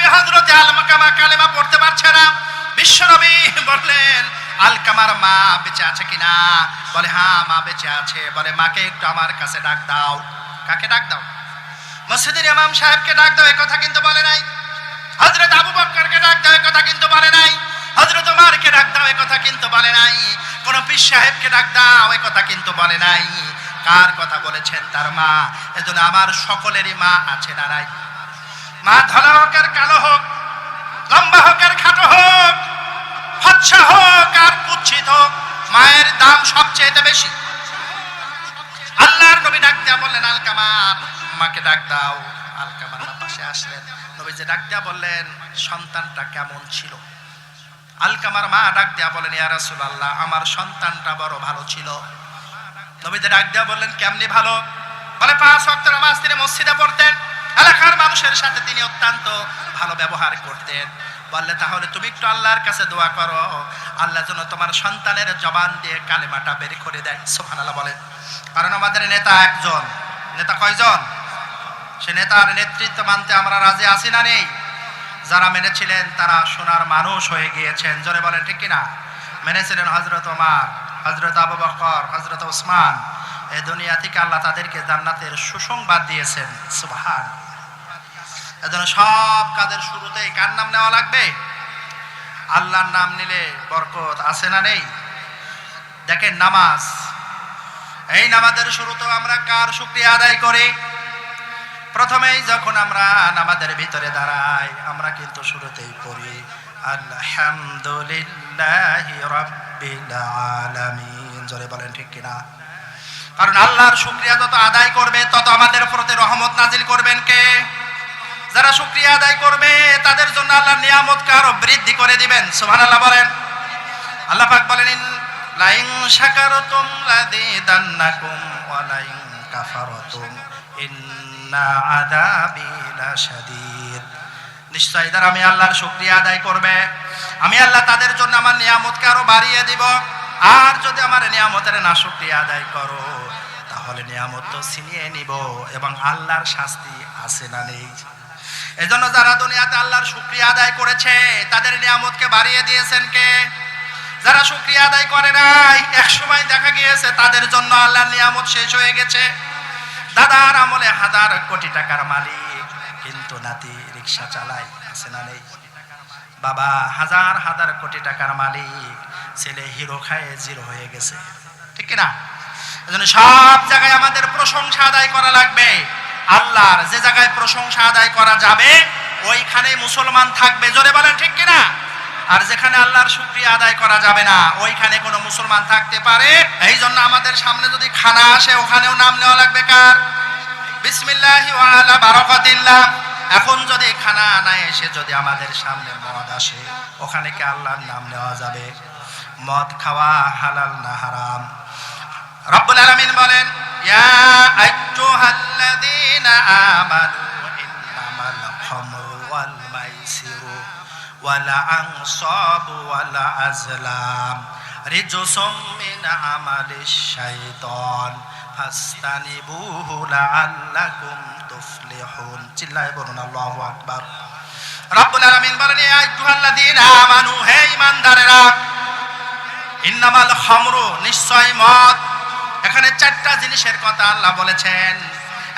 বিশ্বনবী হযরতে আলকামা কালেমা পড়তে পারছে না। বিশ্বনবী বললেন, আলকামার মা বেঁচে আছে কিনা? বলে হ্যাঁ মা বেঁচে আছে। বলে মাকে একটু আমার কাছে ডাক দাও। কাকে ডাক দাও? মসজিদের ইমাম সাহেবকে ডাক দাও, এই কথা কিন্তু বলে নাই। হযরত আবু বকরকে ডাক দাও, এই কথা কিন্তু বলে নাই। হযরত ওমরকে ডাক দাও, এই কথা কিন্তু বলে নাই। কোন পীর সাহেবকে ডাক দাও, এই কথা কিন্তু বলে নাই। কার কথা বলেছেন? তার মা। এজন্য আমার সকলেরই মা আছে না নাই? মা ধলা হোক আর কালো হোক, লম্বা হোক আর খাটো হোক, ফর্সা হোক আর কুৎসিত হোক, মায়ের দাম সবচেয়ে বেশি। আল্লাহর নবী ডাক দিয়া বললেন, আলকামা মাকে ডাক দাও। আলকামার মা পাশে আসলেন। নবী যে ডাক দিয়া বললেন, সন্তানটা কেমন ছিল? আলকামার মা ডাক দিয়া বলেন, ইয়া রাসূলুল্লাহ, আমার সন্তানটা বড় ভালো ছিল। নবী যে ডাক দিয়া বললেন, কেমনি ভালো? বলে 5 ওয়াক্ত নামাজ তিনি মসজিদে পড়তেন, এলাকার মানুষের সাথে তিনি অত্যন্ত ভালো ব্যবহার করতেন। বললে তাহলে তুমি একটু আল্লাহর কাছে দোয়া করো, আল্লাহ যেন তোমার সন্তানের জবান দিয়ে কালেমাটা বের করে দেয়। সুবহানাল্লাহ বলেন। কারণ আমাদের নেতা একজন। নেতা কয়জন? সে নেতার নেতৃত্ব মানতে আমরা রাজি আছি না নেই? যারা মেনেছিলেন তারা সোনার মানুষ হয়ে গিয়েছেন। জোরে বলেন ঠিক কিনা? মেনেছিলেন হযরত ওমর, হযরত আবু বকর, হযরত ওসমান। এই দুনিয়া থেকে আল্লাহ তাদেরকে জান্নাতের সুসংবাদ দিয়েছেন। সুবহান। এজন্য সব কাজের শুরুতেই কার নাম নেওয়া লাগবে? আল্লাহর নাম নিলে বরকত আছে না নেই? দেখেন নামাজ, এই নামাজের শুরুতেও আমরা কার শুকরিয়া আদায় করি? প্রথমেই যখন আমরা নামাজের ভিতরে দাঁড়াই, আমরা কিন্তু শুরুতেই পড়ি আলহামদুলিল্লাহি রাব্বিল আলামিন। জোরে বলেন ঠিক কিনা? কারণ আল্লাহর শুকরিয়া যত আদায় করবে তত আমাদের প্রতি রহমত নাজিল করবেন কে? যারা শুকরিয়া আদায় করবে তাদের জন্য আল্লাহ নিয়ামতকে আরো বৃদ্ধি করে দিবেন। সুবহানাল্লাহ বলেন। আল্লাহ পাক বলেন, লাইন শাকারতুম লাযীদান্নাকুম ওয়া লাইন কাফারতুম ইন্না আযাবি লাশাদীদ। নিশ্চয় যারা আমি আল্লাহর শুকরিয়া আদায় করবে, আমি আল্লাহ তাদের জন্য আমার নিয়ামতকে আরো বাড়িয়ে দিব। আর যদি আমার নিয়ামতের না শুকরিয়া আদায় করো, তাহলে নিয়ামত তো ছিনিয়ে নিব এবং আল্লাহর শাস্তি আছে না নেই? এজন্য যারা দুনিয়াতে আল্লাহর শুকরিয়া আদায় করেছে তাদের নিয়ামতকে বাড়িয়ে দিয়েছেন কে? যারা শুকরিয়া আদায় করে নাই, এক সময় দেখা গিয়েছে তাদের জন্য আল্লাহর নিয়ামত শেষ হয়ে গেছে। দাদার আমলে 1000 কোটি টাকার মালিক, কিন্তু নাতি রিকশা চালায়, আছে না নেই? বাবা 1000 কোটি টাকার মালিক, ছেলে হিরো খায় জিরো হয়ে গেছে। ঠিক কিনা? এজন্য সব জায়গায় আমাদের প্রশংসা আদায় করা লাগবে। আল্লাহর যে জায়গায় প্রশংসা আদায় করা যাবে ওইখানে মুসলমান থাকবে। জোরে বলেন ঠিক কিনা? আর যেখানে আল্লাহর শুকরিয়া আদায় করা যাবে না ওইখানে কোনো মুসলমান থাকতে পারে? এই জন্য আমাদের সামনে যদি খানা আসে ওখানেও নাম নেওয়া লাগবে কার? বিসমিল্লাহি ওয়া আলা বারাকাতিল্লাহ। এখন যদি খানা না এসে যদি আমাদের সামনে মদ আসে, ওখানে কি আল্লাহর নাম নেওয়া যাবে? মদ খাওয়া হালাল না হারাম? রব্বুল আলামিন বলেন, ইয়া আইয়ুহাল্লাযীনা আমানু ইন্নামাল খামরু ওয়াল মাইসিরু ওয়াল আনসাবু ওয়াল আজলাম রিজসুম মিন আমালিশ শাইতান ফাস্তানিবুহু লাআল্লাকুম তুফলিহুন। চিল্লায়ে বলুন আল্লাহু আকবার। রব্বুল আলামিন বলেন, ইয়া আইয়ুহাল্লাযীনা আমানু, হে ঈমানদারেরা, ইন্নামাল খামরু, নিশ্চয় মদ। এখানে 4টা জিনিসের কথা আল্লাহ বলেছেন।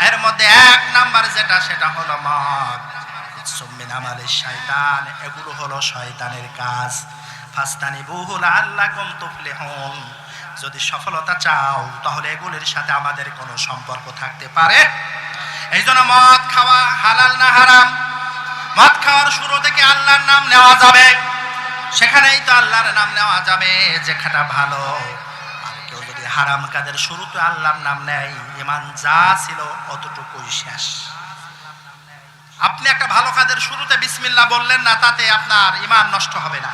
এর মধ্যে 1 নাম্বার যেটা, সেটা হলো মদ। সুমিন আমালিশ শাইতান, এগুলো হলো শয়তানের কাজ। ফাস্তানিবুহু লাআল্লাকুম তুফলিহুন, যদি সফলতা চাও তাহলে এগুলোর সাথে আমাদের কোনো সম্পর্ক থাকতে পারে? এই জন্য মদ খাওয়া হালাল না হারাম? মদ খাওয়ার শুরু থেকে আল্লাহর নাম নেওয়া যাবে, সেখানেই তো আল্লাহর নাম নেওয়া যাবে, যেখানটা ভালো। আর কেউ যদি হারাম কাজের শুরুতে আল্লাহর নাম নেয়, ঈমান যা ছিল অতটুকুই শেষ। আপনি একটা ভালো কাজের শুরুতে বিসমিল্লাহ বললেন না, তাতে আপনার ঈমান নষ্ট হবে না।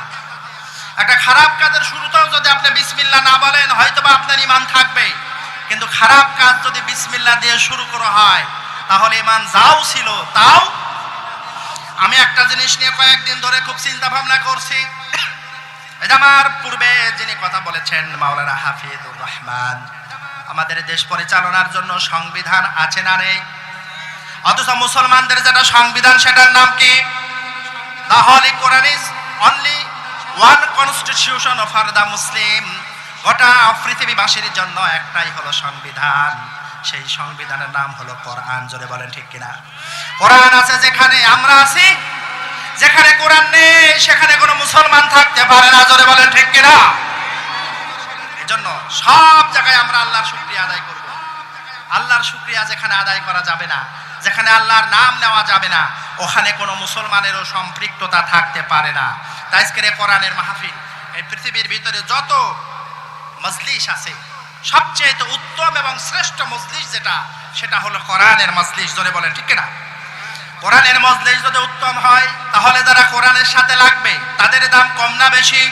একটা খারাপ কাজের শুরুতেও যদি আপনি বিসমিল্লাহ না বলেন, হয়তোবা আপনার ঈমান থাকবে, কিন্তু খারাপ কাজ যদি বিসমিল্লাহ দিয়ে শুরু করা হয় তাহলে ঈমান যাও ছিল তাও। আমি একটা জিনিস নিয়ে কয়েকদিন ধরে খুব চিন্তা ভাবনা করছি। এটা আমার পূর্বে যিনি কথা বলেছেন মাওলানা হাফিজুর রহমান, আমাদের দেশ পরিচালনার জন্য সংবিধান আছে না নেই? অথচ মুসলমানদের যেটা সংবিধান সেটার নাম কি? তাহলে Quran is only one constitution for the Muslim. গোটা পৃথিবীবাসীর জন্য একটাই হলো সংবিধান, সেই সংবিধানের নাম হলো কোরআন। জোরে বলেন ঠিক কিনা? কোরআন আছে যেখানে আমরা আছি, যেখানে কোরআন নেই সেখানে কোনো মুসলমান থাকতে পারে না। জোরে বলেন ঠিক কিনা? এজন্য সব জায়গায় আমরা আল্লাহর শুকরিয়া আদায় করব। আল্লাহর শুকরিয়া যেখানে আদায় করা যাবে না, যেখানে আল্লাহর নাম নেওয়া যাবে না, ওখানে কোনো মুসলমানেরও সম্পৃক্ততা থাকতে পারে না। তাই আজকের কোরআনের মাহফিল, এই পৃথিবীর ভিতরে যত মজলিস আছে সবচেয়ে উত্তম এবং শ্রেষ্ঠ মজলিস যেটা, সেটা হলো কোরআনের মজলিস। জোরে বলেন ঠিক কিনা? কোরআনের মজলিস যদি উত্তম হয় তাহলে যারা কোরআনের সাথে লাগবে তাদের দাম কম না বেশি?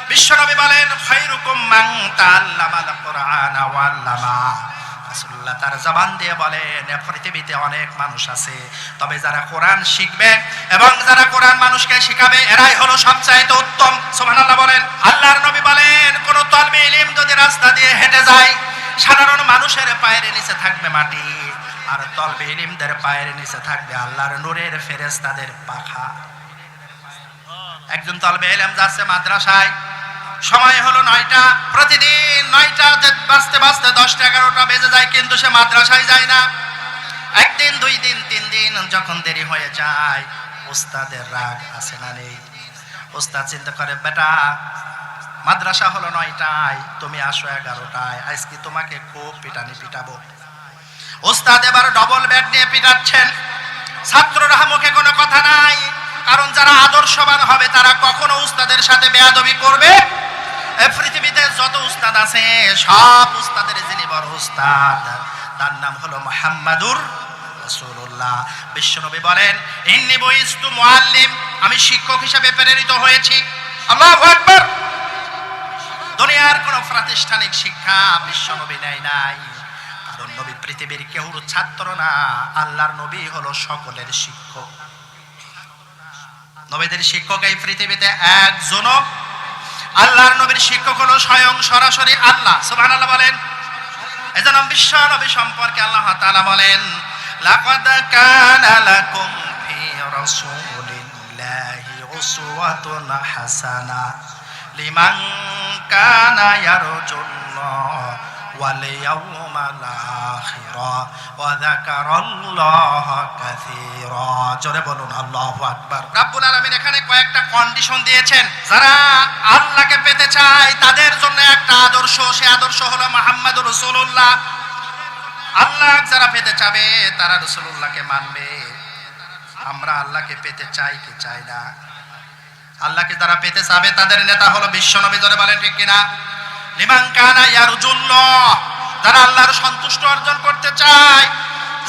বিশ্বনবী বলেন খায়রুকুম মান তাআল্লামাল কুরআনা ওয়া আল্লামা। রাসূলুল্লাহ তার জবান দিয়ে বলেন পৃথিবীতে অনেক মানুষ আছে, তবে যারা কোরআন শিখবে এবং যারা কোরআন মানুষকে শেখাবে এরাই হলো সবচাইতে উত্তম। সুবহানাল্লাহ বলেন। আল্লাহর নবী বলেন কোন তলবে ইলম যদি রাস্তা দিয়ে হেঁটে যায়, সাধারণ মানুষের পায়ের নিচে থাকবে মাটি, আর তলবে ইলমদের পায়ের নিচে থাকবে আল্লাহর নূরের ফেরেশতাদের পাখা। একজন তলবে ইলম যাচ্ছে মাদ্রাসায়, সময় হলো 9টা, প্রতিদিন 9টা বাজতে বাজতে 10টা 11টা বেজে যায়, কিন্তু সে মাদ্রাসায় যায় না। একদিন 2 দিন 3 দিন যখন দেরি হয়ে যায়, উস্তাদের রাগ আছে না নেই? উস্তাদ চিন্তা করে বেটা মাদ্রাসা হলো 9টায়, তুমি আসো 11টায়, আজকে তোমাকে খুব পিটানি পিটাবো। উস্তাদ এবার ডবল ব্যাট নিয়ে পিটাচ্ছেন, ছাত্ররা মুখে কোনো কথা নাই, কারণ যারা আদর্শবান হবে তারা কখনো উস্তাদের সাথে বেয়াদবি করবে। এই পৃথিবীতে যত উস্তাদ আছে সব উস্তাদের যিনি বড় উস্তাদ তার নাম হলো মুহাম্মাদুর রাসূলুল্লাহ। বিশ্বনবী বলেন ইন্নী বুইস্তু মুআল্লিম, আমি শিক্ষক হিসেবে প্রেরিত হয়েছি। আল্লাহু আকবার। দুনিয়ার কোনো প্রাতিষ্ঠানিক শিক্ষা বিশ্বনবী নেয় নাই, কারণ নবী পৃথিবীর কেউর ছাত্র না, আল্লাহর নবী হলো সকলের শিক্ষক। নবীদের শিক্ষক এই পৃথিবীতে একজনও, আল্লাহর নবীর শিক্ষক হলো স্বয়ং সরাসরি আল্লাহ। সুবহানাল্লাহ বলেন। এজন্য বিশ্ব নবী সম্পর্কে আল্লাহ তাআলা বলেন লাকাদ কানা লাকুম ফি রাসূলিল্লাহি উসওয়াতুন হাসানা লিমান কানা ইয়ারজুল্লাহ ওয়াল ইয়াউমাল আখিরা ওয়া যাকারাল্লাহা কাসীরা। জোরে বলুন আল্লাহু আকবার। রব্বুল আলামিন এখানে কয়েকটা কন্ডিশন দিয়েছেন, যারা আল্লাহকে পেতে চায় তাদের জন্য একটা আদর্শ, সে আদর্শ হলো মুহাম্মাদুর রাসূলুল্লাহ। আল্লাহ যারা পেতে চাবে তারা রাসূলুল্লাহকে মানবে। আমরা আল্লাহকে পেতে চাই কি চাই না? আল্লাহকে যারা পেতে চাবে তাদের নেতা হলো বিশ্বনবী। জোরে বলেন ঠিক কিনা? লিমান কানা ইয়ারজুল্লাহ, যারা আল্লাহর সন্তুষ্ট অর্জন করতে চায়,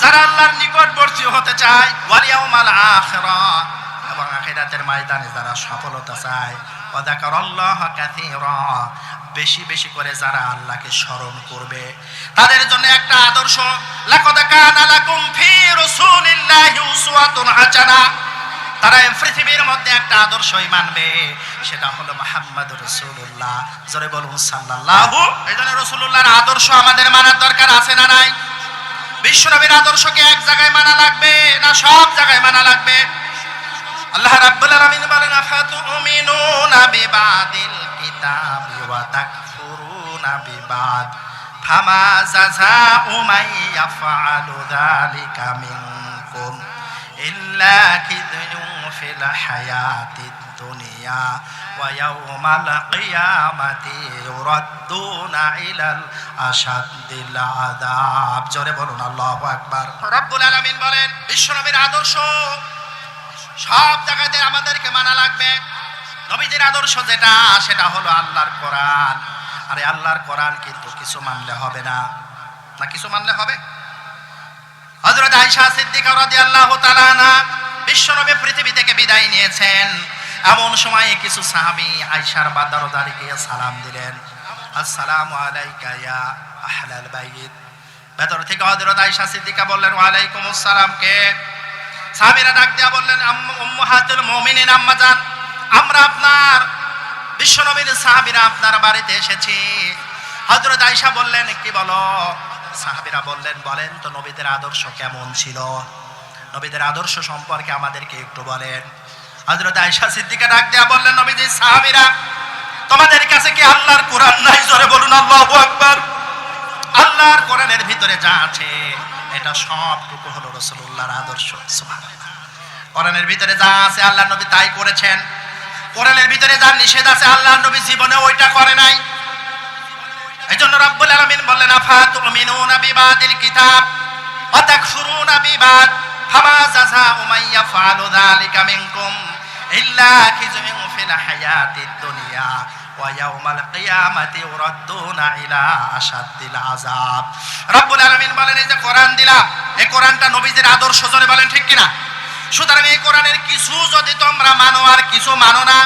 যারা আল্লাহর নিকটবর্তী হতে চায়, ওয়াল ইয়াউমাল আখিরা, এবং আখিরাতের ময়দানে যারা সফলতা চায়, ওয়া যাকারাল্লাহা কাসীরা, বেশি বেশি করে যারা আল্লাহকে স্মরণ করবে তাদের জন্য একটা আদর্শ লাকাদ কানা লাকুম ফি রাসূলিল্লাহি উসওয়াতুন হাসানা। তারা পৃথিবীর মধ্যে একটা আদর্শই মানবে, সেটা হলো মুহাম্মাদুর রাসূলুল্লাহ। জোরে বলুন সাল্লাল্লাহু। এইজন্য রাসূলুল্লাহর আদর্শ আমাদের মানার দরকার আছে না নাই? বিশ্বনবীর আদর্শকে এক জায়গায় মানা লাগবে না সব জায়গায় মানা লাগবে? আল্লাহ রাব্বুল আলামিন বলেন আফাতুমিনুনা বিবাদিল কিতাবি ওয়া তাকফুরুনা বিবাদ ফামা জাযাউ মান ইয়াফআলু যালিকা মিনকুম ইল্লা কিযুন ফিল হায়াতিদ দুনিয়া ওয়া ইয়াউমাল কিয়ামাতি ইউরাদ্দুনা ইলাল আশাদ্দিল আযাব। জোরে বলুন আল্লাহু আকবার। রব্বুল আলামিন বলেন বিশ্বনবীর আদর্শ সব জায়গাতে আমাদেরকে মানা লাগবে। নবীদের আদর্শ যেটা, সেটা হলো আল্লাহর কোরআন। আরে আল্লাহর কোরআন কিন্তু কিছু মানলে হবে না, না কিছু মানলে হবে? হযরত আয়েশা সিদ্দিকা রাদিয়াল্লাহু তাআলা আনহা, বিশ্বনবী পৃথিবী থেকে বিদায় নিয়েছেন, এমন সময় কিছু সাহাবী আয়েশার দরজারে গিয়ে সালাম দিলেন, আসসালামু আলাইকা ইয়া আহলাল বাইত। ভেতর থেকে হযরত আয়েশা সিদ্দিকা বললেন ওয়া আলাইকুমুস সালাম। কে? সাহাবীরা ডাক দিয়া বললেন উম্মাহাতুল মুমিনিন আম্মা জান, আমরা আপনার বিশ্বনবীর সাহাবীরা আপনার বাড়িতে এসেছি। হযরত আয়েশা বললেন কি বলো? সাহাবীরা বললেন বলেন তো নবীদের আদর্শ কেমন ছিল, নবীদের আদর্শ সম্পর্কে আমাদেরকে একটু বলেন। হযরত আয়েশা সিদ্দিকা ডাক দেয়া বললেন, নবীজি সাহাবীরা, তোমাদের কাছে কি আল্লাহর কোরআন নাই? জোরে বলুন আল্লাহু আকবার। আল্লাহর কোরআনের ভিতরে যা আছে এটা সবটুকু হলো রাসূলুল্লাহর আদর্শ। সুবহানাল্লাহ। কোরআনের ভিতরে যা আছে আল্লাহর নবী তাই করেছেন। কোরআনের ভিতরে যা নিষেধ আছে আল্লাহর নবী জীবনে ওইটা করে নাই। এইজন্য রব্বুল আলামিন বললেন, আফাতুমিনুনা বিবাদিল কিতাব ওয়া তাকফুরুনা বিবাদ ফামা জাযাউ মান ইয়াফআলু যালিকা মিনকুম ইল্লা খিজুন ফিল হায়াতিদ দুনিয়া ওয়া ইয়াউমাল কিয়ামাতি ইউরাদ্দুনা ইলা আশাদ্দিল আযাব। রব্বুল আলামিন বলেন, এই যে কোরআন দিলাম, এই কোরআনটা নবীদের আদর্শ, জোরে বলেন ঠিক কিনা? সুতরাং এই কোরআনের কিছু যদি তোমরা মানো আর কিছু মানো না,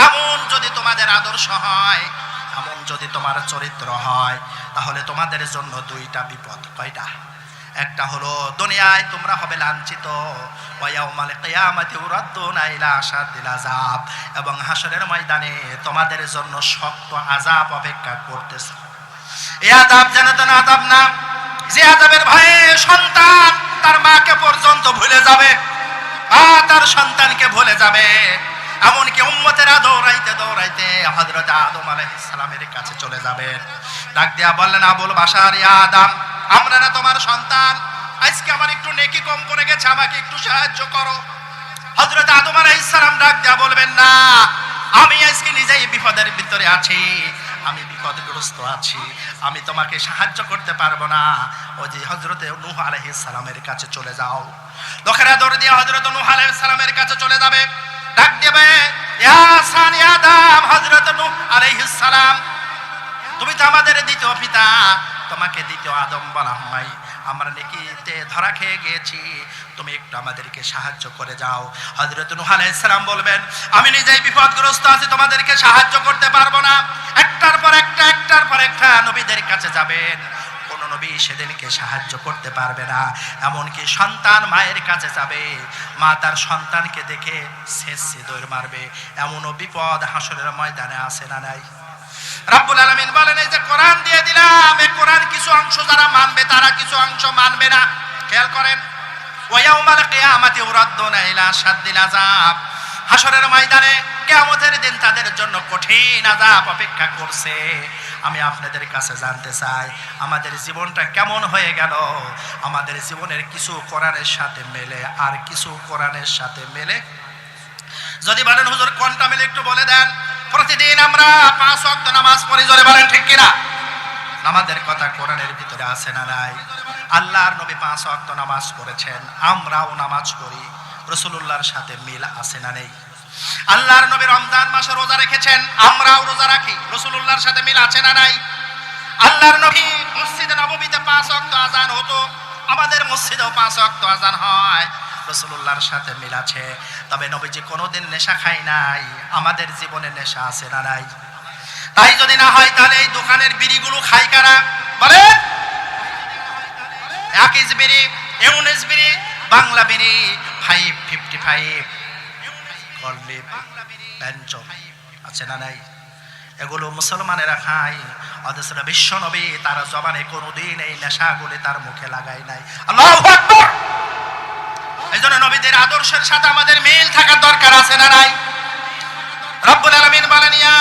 এমন যদি তোমাদের আদর্শ হয়, এমন যদি তোমার চরিত্র হয়, তাহলে তোমাদের জন্য দুইটা বিপদ। কয়টা? একটা হলো দুনিয়ায় তোমরা হবে লাঞ্ছিত, ওয়া ইয়াউমাল কিয়ামাতি ইউরাদ্দুনা ইলা আশাদ্দিল আযাব, এবং হাসরের ময়দানে তোমাদের জন্য শক্ত আযাব অপেক্ষা করতেছে। এই আযাব যেন তেন আযাব না, যে আযাবের ভয়ে সন্তান তার মাকে পর্যন্ত ভুলে যাবে, তার সন্তানকে ভুলে যাবে। এমনকি উম্মতেরা দৌড়াইতে দৌড়াইতে হযরত আদম আলাইহিস সালামের কাছে চলে যাবেন। ডাক দিয়া বললেন, আবুল বাশার, ইয়া আদম, আমরা না তোমার সন্তান, আজকে আমার একটু নেকি কম পড়ে গেছে, আমাকে একটু সাহায্য করো। হযরত আদম আলাইহিস সালাম ডাক দিয়া বলবেন, না, আমি আজকে নিজেই বিপদের ভিতরে আছি, আমি বিপদগ্রস্ত আছি, আমি তোমাকে সাহায্য করতে পারবো না। ওই যে হযরত নূহ আলাইহিস সালামের কাছে চলে যাও। লোকেরা দৌড় দিয়ে হযরত নূহ আলাইহিস সালামের কাছে চলে যাবে। ডাক দেবে, ইয়া সানি আদম, হযরত নূহ আলাইহিস সালাম, তুমি তো আমাদের দ্বিতীয় পিতা, তোমাকে দ্বিতীয় আদম বলা হয়, আমরা নেকিতে ধরা খেয়ে গিয়েছি, তুমি একটু আমাদেরকে সাহায্য করে যাও। হযরত নূহ আলাইহিস সালাম বলবেন, আমি নিজেই বিপদগ্রস্ত আছি, তোমাদেরকে সাহায্য করতে পারবো না। একটার পর একটা নবীদের কাছে যাবেন, কোন নবী সেদিনকে সাহায্য করতে পারবে না। এমনকি সন্তান মায়ের কাছে যাবে, মা তার সন্তানকে দেখে শেষে দৌড় মারবে, এমনও বিপদ হাসরের ময়দানে আছে না নাই? রব্বুল আলামিন বলেন, এই যে কোরআন দিয়ে দিলাম, এই কোরআন কিছু অংশ যারা মানবে তারা কিছু অংশ মানবে না। খেয়াল করেন, ওয়া ইয়াউমাল কিয়ামাতি ইউরাদ্দুনা ইলা আশাদ্দিল আযাব, হাসরের ময়দানে কিয়ামতের দিন তাদের জন্য কঠিন আযাব অপেক্ষা করছে। আমি আপনাদের কাছে জানতে চাই, আমাদের জীবনটা কেমন হয়ে গেল? আমাদের জীবনের কিছু কোরআনের সাথে মেলে আর কিছু কোরআনের সাথে মেলে। যদি বলেন হুজুর কোনটা মেলে একটু বলে দেন। প্রতিদিন আমরা 5 ওয়াক্ত নামাজ পড়ি, জোরে বলেন ঠিক কিনা? নামাজের কথা কোরআনের ভিতরে আছে না নাই? আল্লাহর নবী 5 ওয়াক্ত নামাজ পড়েছেন, আমরাও নামাজ পড়ি, রাসূলুল্লাহর সাথে মিল আছে না নেই? আল্লাহর নবী রমজান মাসে রোজা রেখেছেন, আমরাও রোজা রাখি, রাসূলুল্লাহর সাথে মিল আছে না নাই? আল্লাহর নবী মসজিদে নববীতে 5 ওয়াক্ত আযান হতো, আমাদের মসজিদেও 5 ওয়াক্ত আযান হয়, রাসূলুল্লাহর সাথে মিল আছে। তবে নবীজি কোনোদিন নেশা খায় নাই, আমাদের জীবনে নেশা আছে না নাই? তাই যদি না হয় তাহলে এই দোকানের বিড়িগুলো খায় কারা? বলে একিস বিড়ি, ইউনিস বিড়ি, বাংলা বিড়ি 555, গললিপ, পেঞ্চম আছে না নাই? এগুলো মুসলমানেরা খায়, অথচ বিশ্ব নবী তার জবানে কোনোদিন এই নেশাগুলি তার মুখে লাগায় নাই। আল্লাহু আকবার। এইজন্য নবীদের আদর্শের সাথে আমাদের মিল থাকার দরকার আছে না নাই? রব্বুল আলামিন বলেন, ইয়া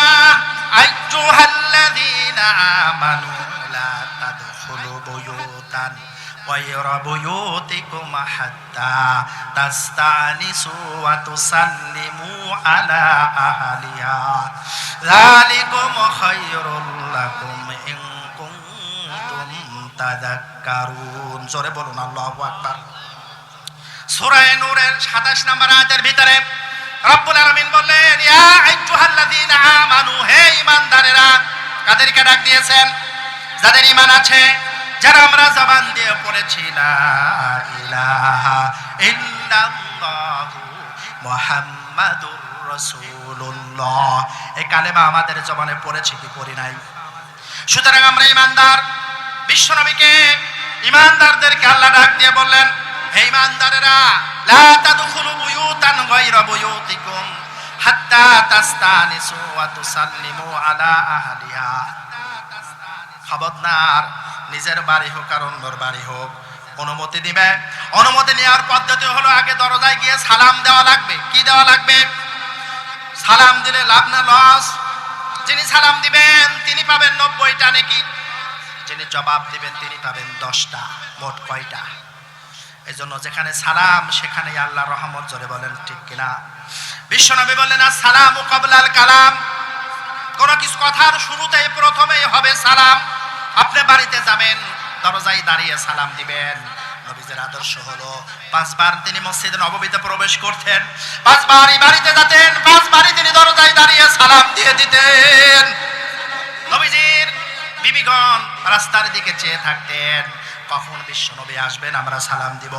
আইয়ুহাল্লাযীনা আমানু লা তাদখুলু বুয়ুতান গায়রা বুয়ুতিকুম হাত্তা তাস্তানিসু ওয়া তুসাল্লিমু আলা আহলিহা যালিকুম খায়রুল লাকুম ইন কুনতুম তাযাক্কারুন। জোরে বলুন আল্লাহু আকবার। সূরা নূরের 27 নম্বর আয়াতের ভিতরে রব্বুল আলামিন বললেন, ইয়া আইয়ুহাল্লাযীনা আমানু, হে ঈমানদারেরা। কাদেরকে ডাক দিয়েছেন? যাদের ঈমান আছে, যারা আমরা জবান দিয়ে পড়েছি লা ইলাহা ইল্লাল্লাহু মুহাম্মাদুর রাসূলুল্লাহ, এই কালেমা আমাদের জবানে পড়েছি কি পড়ি নাই? সুতরাং আমরা ঈমানদার। বিশ্বনবীকে ঈমানদারদেরকে আল্লাহ ডাক দিয়ে বললেন, হে ঈমানদারেরা, লা তাদখুলু বুয়ুতান গায়রা বুয়ুতিকুম হাত্তা তাস্তানিসু ওয়া তুসাল্লিমু আলা আহলিহা। খবরদার, নিজের বাড়ি হোক আর অন্যর বাড়ি হোক, অনুমতি দিবে। অনুমতি নেওয়ার পদ্ধতি হলো আগে দরজায় গিয়ে সালাম দেওয়া লাগবে। কি দেওয়া লাগবে? সালাম দিলে লাভ না লস? যিনি সালাম দিবেন তিনি পাবেন 90টা নেকি, যিনি জবাব দিবেন তিনি পাবেন 10টা। মোট কয়টা? এজন্য যেখানে সালাম সেখানে আল্লাহর রহমত। জোরে বলেন ঠিক কিনা? বিশ্বনবী বললেন আসসালামু ক্বাবলাল কালাম, কোন কিছু কথার শুরুতেই প্রথমেই হবে সালাম। আপনি বাড়িতে যাবেন, দরজায় দাঁড়িয়ে সালাম দিবেন। নবীজির আদর্শ হলো 5 বার তিনি মসজিদে নববীতে প্রবেশ করতেন, 5 বারই বাড়িতে যেতেন, 5 বারই তিনি দরজায় দাঁড়িয়ে সালাম দিয়ে দিতেন। নবীজির বিবিগণ রাস্তার দিকে চেয়ে থাকতেন, কখন বিশ্ব নবী আসবেন আমরা সালাম দিব।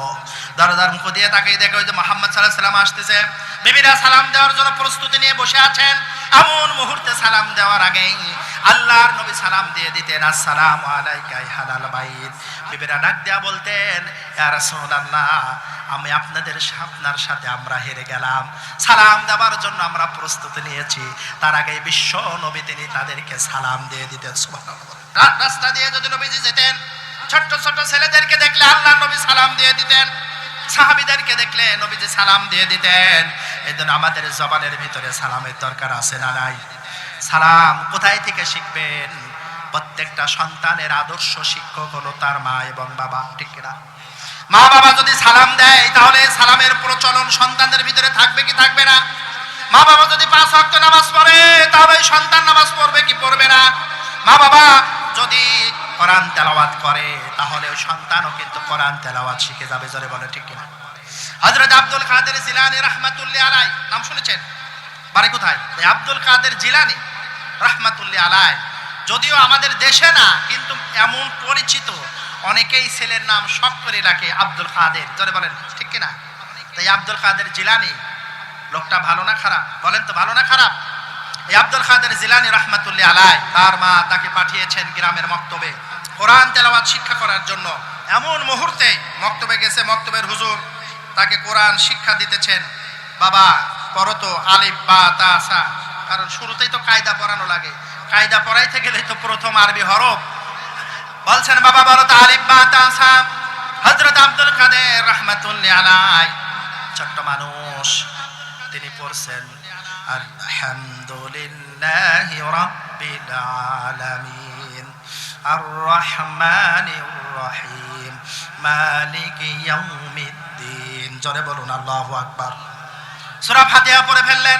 দরজার মুখ দিয়ে তাকিয়ে দেখে ওই যে মুহাম্মদ সাল্লাল্লাহু আলাইহি ওয়াসাল্লাম আসতেছে। বিবিরা সালাম দেওয়ার জন্য প্রস্তুতি নিয়ে বসে আছেন। এমন মুহূর্তে সালাম দেওয়ার আগেই আল্লাহর নবী সালাম দিয়ে দিতেন আসসালামু আলাইকা আহলাল বাইত। বিবিরা ডাক দেয়া বলতেন ইয়া রাসূলুল্লাহ, আমি আপনার সাথে আমরা হেরে গেলাম, সালাম দেওয়ার জন্য আমরা প্রস্তুতি নিয়েছি। তার আগে বিশ্ব নবী তিনি তাদেরকে সালাম দিয়ে দিতেন। সুবহানাল্লাহ। রাস্তা দিয়ে যদি নবীজি যেতেন, ছোট্ট ছোট্ট ছেলেদেরকে দেখলে আল্লাহর নবী সালাম দিয়ে দিতেন, সাহাবীদেরকে দেখলে নবীজি সালাম দিয়ে দিতেন। এজন্য আমাদের জবানের ভিতরে সালামের দরকার আছে না নাই? সালাম কোথায় থেকে শিখবেন? প্রত্যেকটা সন্তানের আদর্শ শিক্ষক হলো তার মা এবং বাবা, ঠিক কিনা? মা বাবা যদি সালাম দেয় তাহলে সালামের প্রচলন সন্তানদের ভিতরে থাকবে কি থাকবে না? মা বাবা যদি 5 ওয়াক্ত নামাজ পড়ে তাহলে সন্তান নামাজ পড়বে কি পড়বে না? মা বাবা যদি কোরআন তেলাওয়াত করে তাহলে ওই সন্তানও কিন্তু কোরআন তেলাওয়াত শিখে যাবে। জোরে বলে ঠিক কিনা? হযরত আব্দুল কাদের জিলানী রাহমাতুল্লাহি আলাইহি, নাম শুনেছেন? বাড়ি কোথায়? এই আব্দুল কাদের জিলানী রাহমাতুল্লাহি আলাইহি, যদিও আমাদের দেশে না কিন্তু এমন পরিচিত, অনেকেই ছেলের নাম শখ করে রাখে আব্দুল কাদের। জোরে বলেন ঠিক কিনা? তাই আব্দুল কাদের জিলানী লোকটা ভালো না খারাপ? বলেন তো, ভালো না খারাপ? এই আব্দুল কাদের জিলানী রাহমাতুল্লাহি আলাইহি, তার মা তাকে পাঠিয়েছেন গ্রামের মক্তবে কোরআন তেলাওয়াত শিক্ষা করার জন্য। এমন মুহূর্তে মক্তবে গেছে, মক্তবের হুজুর তাকে কোরআন শিক্ষা দিতেছেন। বাবা পড়ো তো আলিফ বা তা সা, কারণ শুরুতেই তো কায়দা পড়ানো লাগে, কায়দা পড়াইতে গেলে তো প্রথম আরবি হরফ। বলছেন বাবা বলো তো আলিফ বা তা সা। হযরত আব্দুল কাদের রাহমাতুল্লাহি আলাইহি ছোট্ট মানুষ, তিনি পড়ছেন আলহামদুলিল্লাহি রাব্বিল আলামিন আর রহমানির রহিম মালিকি ইয়াউমিদ্দিন। জোরে বলুন আল্লাহু আকবার। সূরা ফাতিহা পড়ে ফেললেন,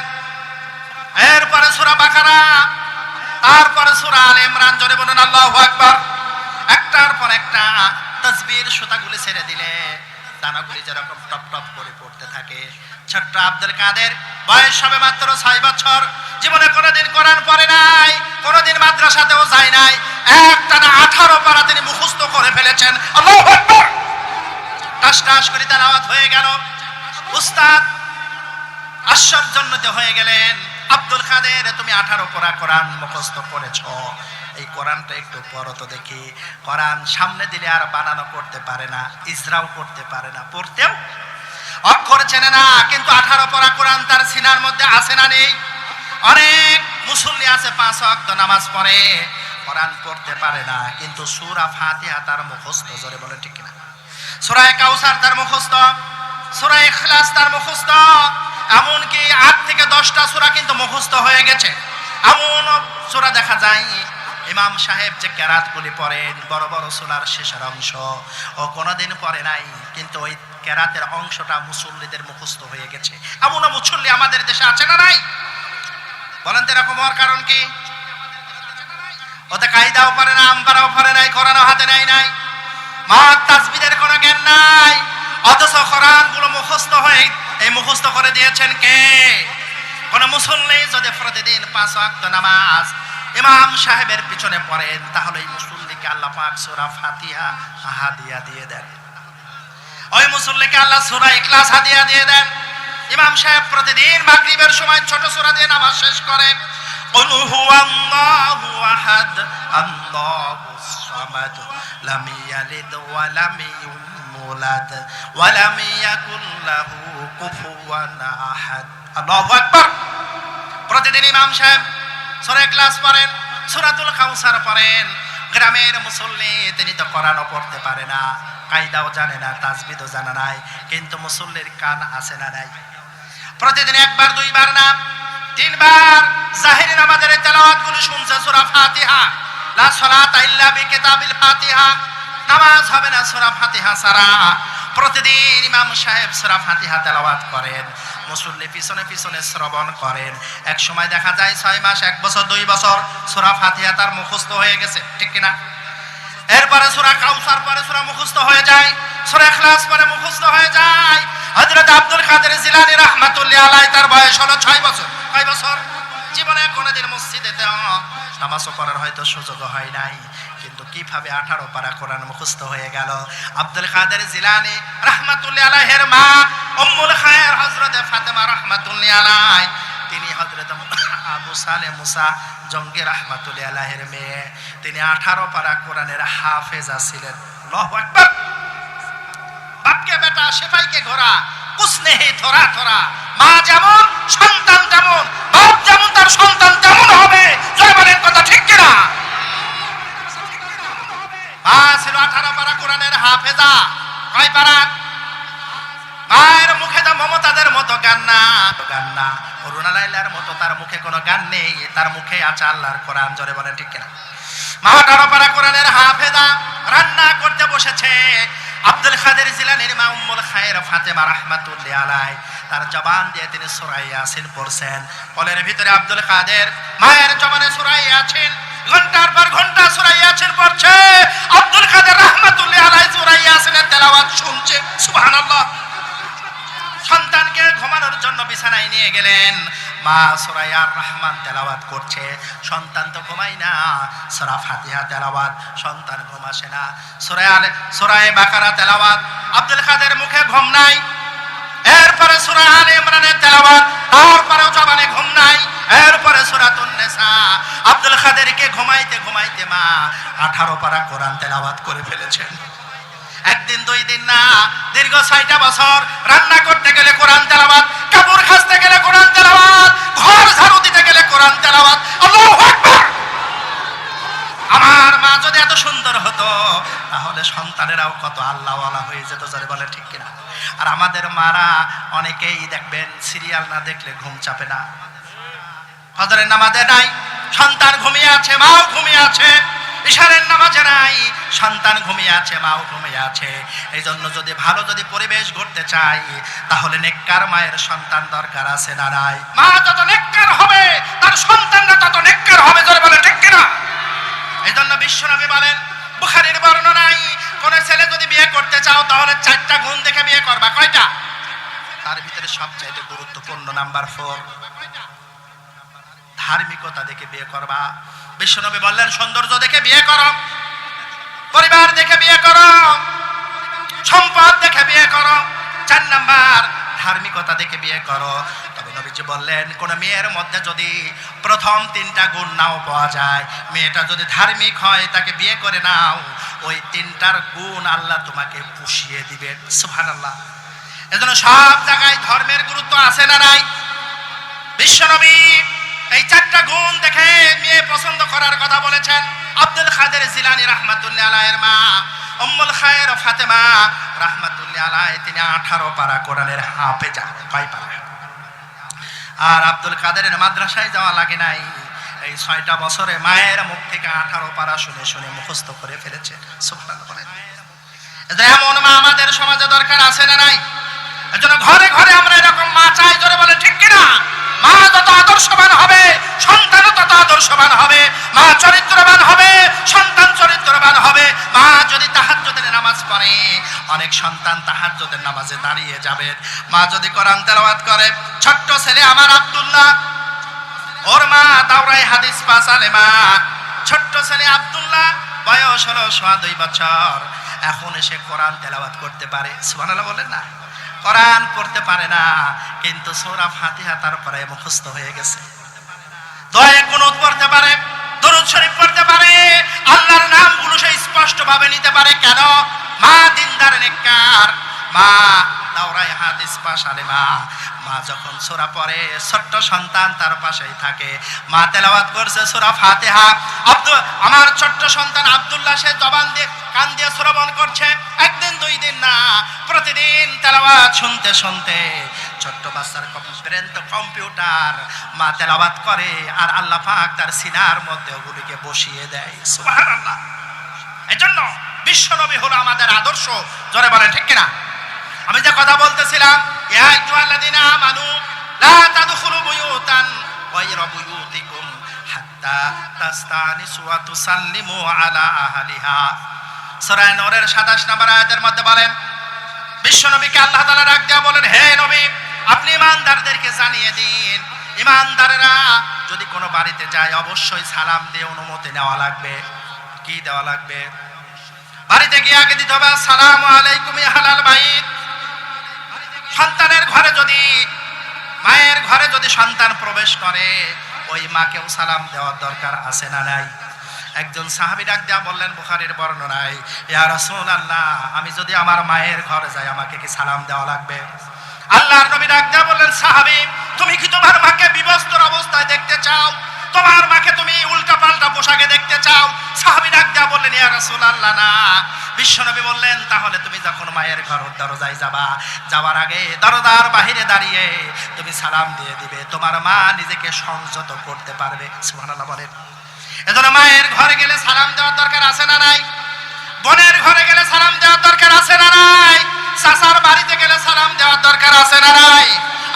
এরপরে সূরা বাকারা, তারপরে সূরা আলে ইমরান। জোরে বলুন আল্লাহু আকবার। একটার পর একটা তাসবির সুতাগুলি ছেড়ে দিলে দানাগুলি যেরকম টপ টপ করে পড়তে থাকে। ছোট্ট আব্দুল কাদের বয়স হবে মাত্র 6 বছর, জীবনে কোনোদিন কোরআন পড়ে নাই, কোনোদিন মাদ্রাসাতেও যায় নাই। একটানা 18 পারা তিনি মুখস্থ করে ফেলেছেন। আল্লাহু আকবার। টাস টাস করে তেলাওয়াত হয়ে গেল। উস্তাদ আশ্চর্যান্বিত হয়ে গেলেন, আব্দুল কাদের তুমি 18 পারা কোরআন মুখস্থ করেছো, এই কোরআনটা একটু পড়ো তো দেখি। কোরআন সামনে দিলে আর বানানো করতে পারে না, ইজরাও করতে পারে না, পড়তেও অক্ষর চেনে না, কিন্তু 18 পারা কোরআন তার সিনার মধ্যে আছে না নেই? অনেক মুসল্লি আছে 5 ওয়াক্ত নামাজ পড়ে, কোরআন পড়তে পারে না, কিন্তু সূরা ফাতিহা তার মুখস্থ। জোরে বলে ঠিক কিনা? সূরা কাউসার তার মুখস্থ, সূরা ইখলাস তার মুখস্থ, এমনকি 8 থেকে 10টা সূরা কিন্তু মুখস্থ হয়ে গেছে। এমন সূরা দেখা যায় ইমাম সাহেব যে কেরাতগুলি পড়েন বড় বড় সূরার শেষের অংশ ও কোনোদিন পড়ে নাই, কিন্তু ওই কেরাতের অংশটা মুসল্লিদের মুখস্থ হয়ে গেছে। এমন মুসল্লি আমাদের দেশে আছে না নাই? বলেন তো এরকম হওয়ার কারণ কি? ওতে কায়দাও পারে না, আমপারাও পারে নাই, কোরআনও হাতে নাই নাই, মা তাসবিদের কোনো জ্ঞান নাই, অথচ কোরআনগুলো মুখস্থ হয়ে এই মুখস্থ করে দিয়েছেন কে? কোন মুসল্লি যদি প্রতিদিন 5 ওয়াক্ত নামাজ ইমাম সাহেবের পিছনে পড়েন তাহলে এই মুসল্লিকে আল্লাহ পাক সূরা ফাতিহা হাদিয়া দিয়ে দেন, ওই মুসল্লিকে আল্লাহ সূরা ইখলাস হাদিয়া দিয়ে দেন। ইমাম সাহেব প্রতিদিন মাগরিবের সময় ছোট সূরা দিয়ে নামাজ শেষ করে, কুল হুয়াল্লাহু আহাদ আল্লাহুস সামাদ লাম ইয়ালিদ ওয়া লাম ইউলাদ ওয়া লাম ইয়াকুল লাহু কুফুয়ান আহাদ। আল্লাহু আকবার। প্রতিদিন ইমাম সাহেব সূরা ইখলাস পড়েন, সূরাতুল কাউসার পড়েন। গ্রামের মুসল্লি তিনি তো কোরআনও পড়তে পারে না, কায়দাও জানে না, তাসবিহও জানা নাই, কিন্তু মুসল্লির কান আছে না নাই? প্রতিদিন একবার দুইবার না তিনবার জাহেরি নামাজের তেলাওয়াতগুলো শুনছে সূরা ফাতিহা। লা সালাতা ইল্লা বিকিতাবিল ফাতিহা, নামাজ হবে না সূরা ফাতিহা ছাড়া। প্রতিদিন ইমাম সাহেব সূরা ফাতিহা তেলাওয়াত করেন, মুসল্লি পিছনে পিছনে শ্রবণ করেন। এক সময় দেখা যায় 6 মাস, 1 বছর, 2 বছর সূরা ফাতিহা তার মুখস্থ হয়ে গেছে, ঠিক কিনা? এরপরে সূরা কাউসার পরে সূরা মুখস্থ হয়ে যায়, সূরা ইখলাস পরে মুখস্থ হয়ে যায়। হযরত আব্দুল কাদের জিলানী রাহমাতুল্লাহি আলাইহি তার বয়স হলো 6 বছর। কয় বছর? জীবনে কোনোদিন মসজিদেতে নামাজও পড়ার হয়তো সুযোগ হয় নাই, কিন্তু কিভাবে 18 পারা কোরআন মুখস্থ হয়ে গেল। আব্দুল কাদের জিলানী রাহমাতুল্লাহি আলাইহির মা উম্মুল খায়ের হযরত ফাতেমা রাহমাতুল্লাহি আলাইহি, তিনি হযরত আবু সালেহ মুসা জঙ্গি রাহমাতুল্লাহি আলাইহির মেয়ে, তিনি 18 পারা কোরআনের হাফেজা ছিলেন। আল্লাহু আকবার। বাপকে বেটা, সেপাইকে ঘোড়া, কুসনে হে থোড়া থোড়া। মা যেমন সন্তান তেমন, বাপ যেমন তার সন্তান তেমন হবে। জয় বলেন কথা ঠিক কিনা? মা ছিল 18 পারা কোরআনের হাফেজা। কয় পারা? মায়ের মুখে তো মমতাদের মতো গান না, গান না। অরুণা লাইলার মতো তার মুখে কোনো গান নেই, তার মুখে আছে আল্লাহর কোরআন। জোরে বলেন ঠিক কিনা? মা 18 পারা কোরআনের হাফেজা। রান্না করতে বসেছে, আব্দুল কাদের জিলানীর মা উম্মুল খায়ের ফাতেমা রাহমাতুল্লাহি আলাইহি তার জবান দিয়ে তিনি সূরা ইয়াসিন পড়ছেন। কলের ভিতরে আব্দুল কাদের মায়ের জবানে সূরা ইয়াসিন, ঘন্টার পর ঘন্টা সূরা ইয়াসিন পড়ছে। আব্দুল কাদের রাহমাতুল্লাহি আলাইহি সূরা ইয়াসিনের তেলাওয়াত শুনছে। সুবহানাল্লাহ। সন্তানকে ঘুমানোর জন্য বিছানায় নিয়ে গেলেন, মা সূরা আর রহমান তেলাওয়াত করছে। সন্তান তো ঘুমায় না, সূরা ফাতিহা তেলাওয়াত, সন্তান ঘুমাসে না। সূরা বাকারা তেলাওয়াত, আব্দুল কাদের মুখে ঘুম নাই। এরপরে সূরা আলে ইমরানের তেলাওয়াত, তারপরেও জবানে ঘুম নাই। এরপরে সূরাতুন নিসা। আব্দুল কাদেরকে ঘুমাইতে ঘুমাইতে মা 18 পারা কোরআন তেলাওয়াত করে ফেলেছেন। একদিন, 2 দিন না, দীর্ঘ 6টা বছর। রান্না করতে গেলে কোরআন তেলাওয়াত, কাপড় কাচতে গেলে কোরআন তেলাওয়াত, ঘর ঝাড়ু দিতে গেলে কোরআন তেলাওয়াত। আল্লাহু আকবার। আমার মা যদি এত সুন্দর হতো, তাহলে সন্তানেরাও কত আল্লাহওয়ালা হয়ে যেত। যারে বলে ঠিক কিনা? আর আমাদের মারা অনেকেই দেখবেন সিরিয়াল না দেখলে ঘুম চাপে না। ফজরের নামাজে নাই, সন্তান ঘুমিয়ে আছে, মাও ঘুমিয়ে আছে। ইশারের নামাজে নাই, সন্তান ঘুমিয়ে আছে, মাও ঘুমিয়ে আছে। এই জন্য যদি ভালো যদি পরিবেশ গড়তে চাই, তাহলে নেককার মায়ের সন্তান দরকার আছে না নাই? মা যত নেককার হবে, তার সন্তানরা তত নেককার হবে। জোরে বলে ঠিক কিনা? এই জন্য বিশ্বনবী বলেন, বুখারীর বর্ণনায়, কোন ছেলে যদি বিয়ে করতে চাও তাহলে 4টা গুণ দেখে বিয়ে করবা। কয়টা? তার ভিতরে সবচাইতে গুরুত্বপূর্ণ নাম্বার 4, ধার্মিকতা দেখে বিয়ে করবা। বিশ্বনবী বললেন, সৌন্দর্য দেখে বিয়ে করো, পরিবার দেখে বিয়ে করো, সম্পদ দেখে বিয়ে করো। 4 নাম্বার, ধার্মিকতা দেখে বিয়ে করো। তবে নবীজি বললেন, কোন মেয়ের মধ্যে যদি প্রথম 3টা গুণ নাও পাওয়া যায়, মেয়েটা যদি ধার্মিক হয়, তাকে বিয়ে করে নাও, ওই 3টার গুণ আল্লাহ তোমাকে পুষিয়ে দিবেন। সুবহানাল্লাহ। এজন্য সব জায়গায় ধর্মের গুরুত্ব আছে না নাই? বিশ্বনবী এই 4টা গুণ দেখে মেয়ে পছন্দ করার কথা বলেছেন। আব্দুল কাদের জিলানী রাহমাতুল্লাহি আলাইহির মা উম্মুল খায়ের ফাতেমা রাহমাতুল্লাহি আলাইহি, তিনি 18 পারা কোরআনের হাফেজা। কয় পারা? আর আব্দুল কাদেরের মাদ্রাসায় যাওয়া লাগে নাই। এই 6টা বছরে মায়ের মুখ থেকে 18 পারা শুনে শুনে মুখস্থ করে ফেলেছে। সুবহানাল্লাহ। এমন মা আমাদের সমাজে দরকার আছে না নাই? এজন্য ঘরে ঘরে আমরা এরকম মা চাই। জোরে বলে ঠিক কিনা? মা যত আদর্শবান হবে, সন্তানও তত আদর্শবান হবে। মা চরিত্রবান হবে, সন্তান চরিত্রবান হবে। মা যদি তাহাজ্জুদের নামাজ পড়ে, অনেক সন্তান তাহাজ্জুদের নামাজে দাঁড়িয়ে যাবে। মা যদি কোরআন তেলাওয়াত করে, ছোট্ট ছেলে আমার আব্দুল্লাহ, ওর মা দাওরায়ে হাদিস পাস আলেমা। ছোট্ট ছেলে আব্দুল্লাহ, বয়স হলো 2.5 বছর। এখন এসে কোরআন তেলাওয়াত করতে পারে। সুবহানাল্লাহ বলেন না? কোরআন পড়তে পারে না, কিন্তু সূরা ফাতিহা তারপরে মুখস্থ হয়ে গেছে। দোয়া কুনুত পড়তে পারে, দরুদ শরীফ পড়তে পারে, আল্লাহর নামগুলো সে স্পষ্টভাবে নিতে পারে। কেন? মা দিনদার নেককার, মা দাওরাই হাদিস পাশালে মা যখন সূরা পড়ে ছোট্ট সন্তান তার পাশেই থাকে, মা তেলাওয়াত করছে সূরা ফাতিহা, আমার ছোট্ট সন্তান আব্দুল্লাহ সে জবান দিয়ে কান দিয়ে শ্রবণ করছে, একদিন দুই দিন না, প্রতিদিন তেলাওয়াত শুনতে শুনতে ছোট্ট বাচ্চার ব্রেন তো কম্পিউটার, মা তেলাওয়াত করে আর আল্লাহ পাক তার সিনার মধ্যে ওগুলিকে বসিয়ে দেয়। সুবহানাল্লাহ। এজন্য বিশ্বনবী হলো আমাদের আদর্শ, জোরে বলেন ঠিক কিনা? আমি যে কথা বলতেছিলাম, ইয়া আইয়ুহাল্লাযীনা আমানু লা তাদখুলু বুয়ুতান গায়রা বুয়ুতিকুম হাত্তা তাস্তানিসু ওয়া তুসাল্লিমু আলা আহলিহা। সূরা নূরের 27 নম্বর আয়াতের মধ্যে বলেন, বিশ্বনবীকে আল্লাহ তাআলা ডাক দেয়া বলেন, হে নবী আপনি ঈমানদারদেরকে জানিয়ে দিন, ঈমানদাররা যদি কোনো বাড়িতে যায় অবশ্যই সালাম দিয়ে অনুমতি নেওয়া লাগবে। কি দেওয়া লাগবে? বাড়িতে গিয়ে আগে দিতে হবে আসসালামু আলাইকুম আহলাল বাইত। সন্তানের ঘরে যদি, মায়ের ঘরে যদি সন্তান প্রবেশ করে ওই মাকেও সালাম দেওয়ার দরকার আছে না নাই? একজন সাহাবী ডাক দেয়া বললেন বুখারীর বর্ণনায়, ইয়া রাসূলুল্লাহ আমি যদি আমার মায়ের ঘরে যাই আমাকে কি সালাম দেওয়া লাগবে? আল্লাহর নবী ডাক দেয়া বললেন, সাহাবী তুমি কি তোমার মাকে বিবস্ত্র অবস্থায় দেখতে চাও? তোমার মাকে তুমি উল্টা পাল্টা পোশাকে দেখতে চাও? সাহাবী ডাক দেয়া বললেন, ইয়া রাসূলুল্লাহ না। বিশ্বনবী বললেন, তাহলে তুমি যখন মায়ের ঘর দরজায় যাবা, যাওয়ার আগে দরজার বাহিরে দাঁড়িয়ে তুমি সালাম দিয়ে দিবে, তোমার মা নিজেকে সংযত করতে পারবে। সুবহানাল্লাহ বলেন। এজন্য মায়ের ঘরে গেলে সালাম দেওয়ার দরকার আছে না নাই? বোনের ঘরে গেলে সালাম দেওয়ার দরকার আছে না নাই? চাচার বাড়িতে গেলে সালাম দেওয়ার দরকার আছে না নাই?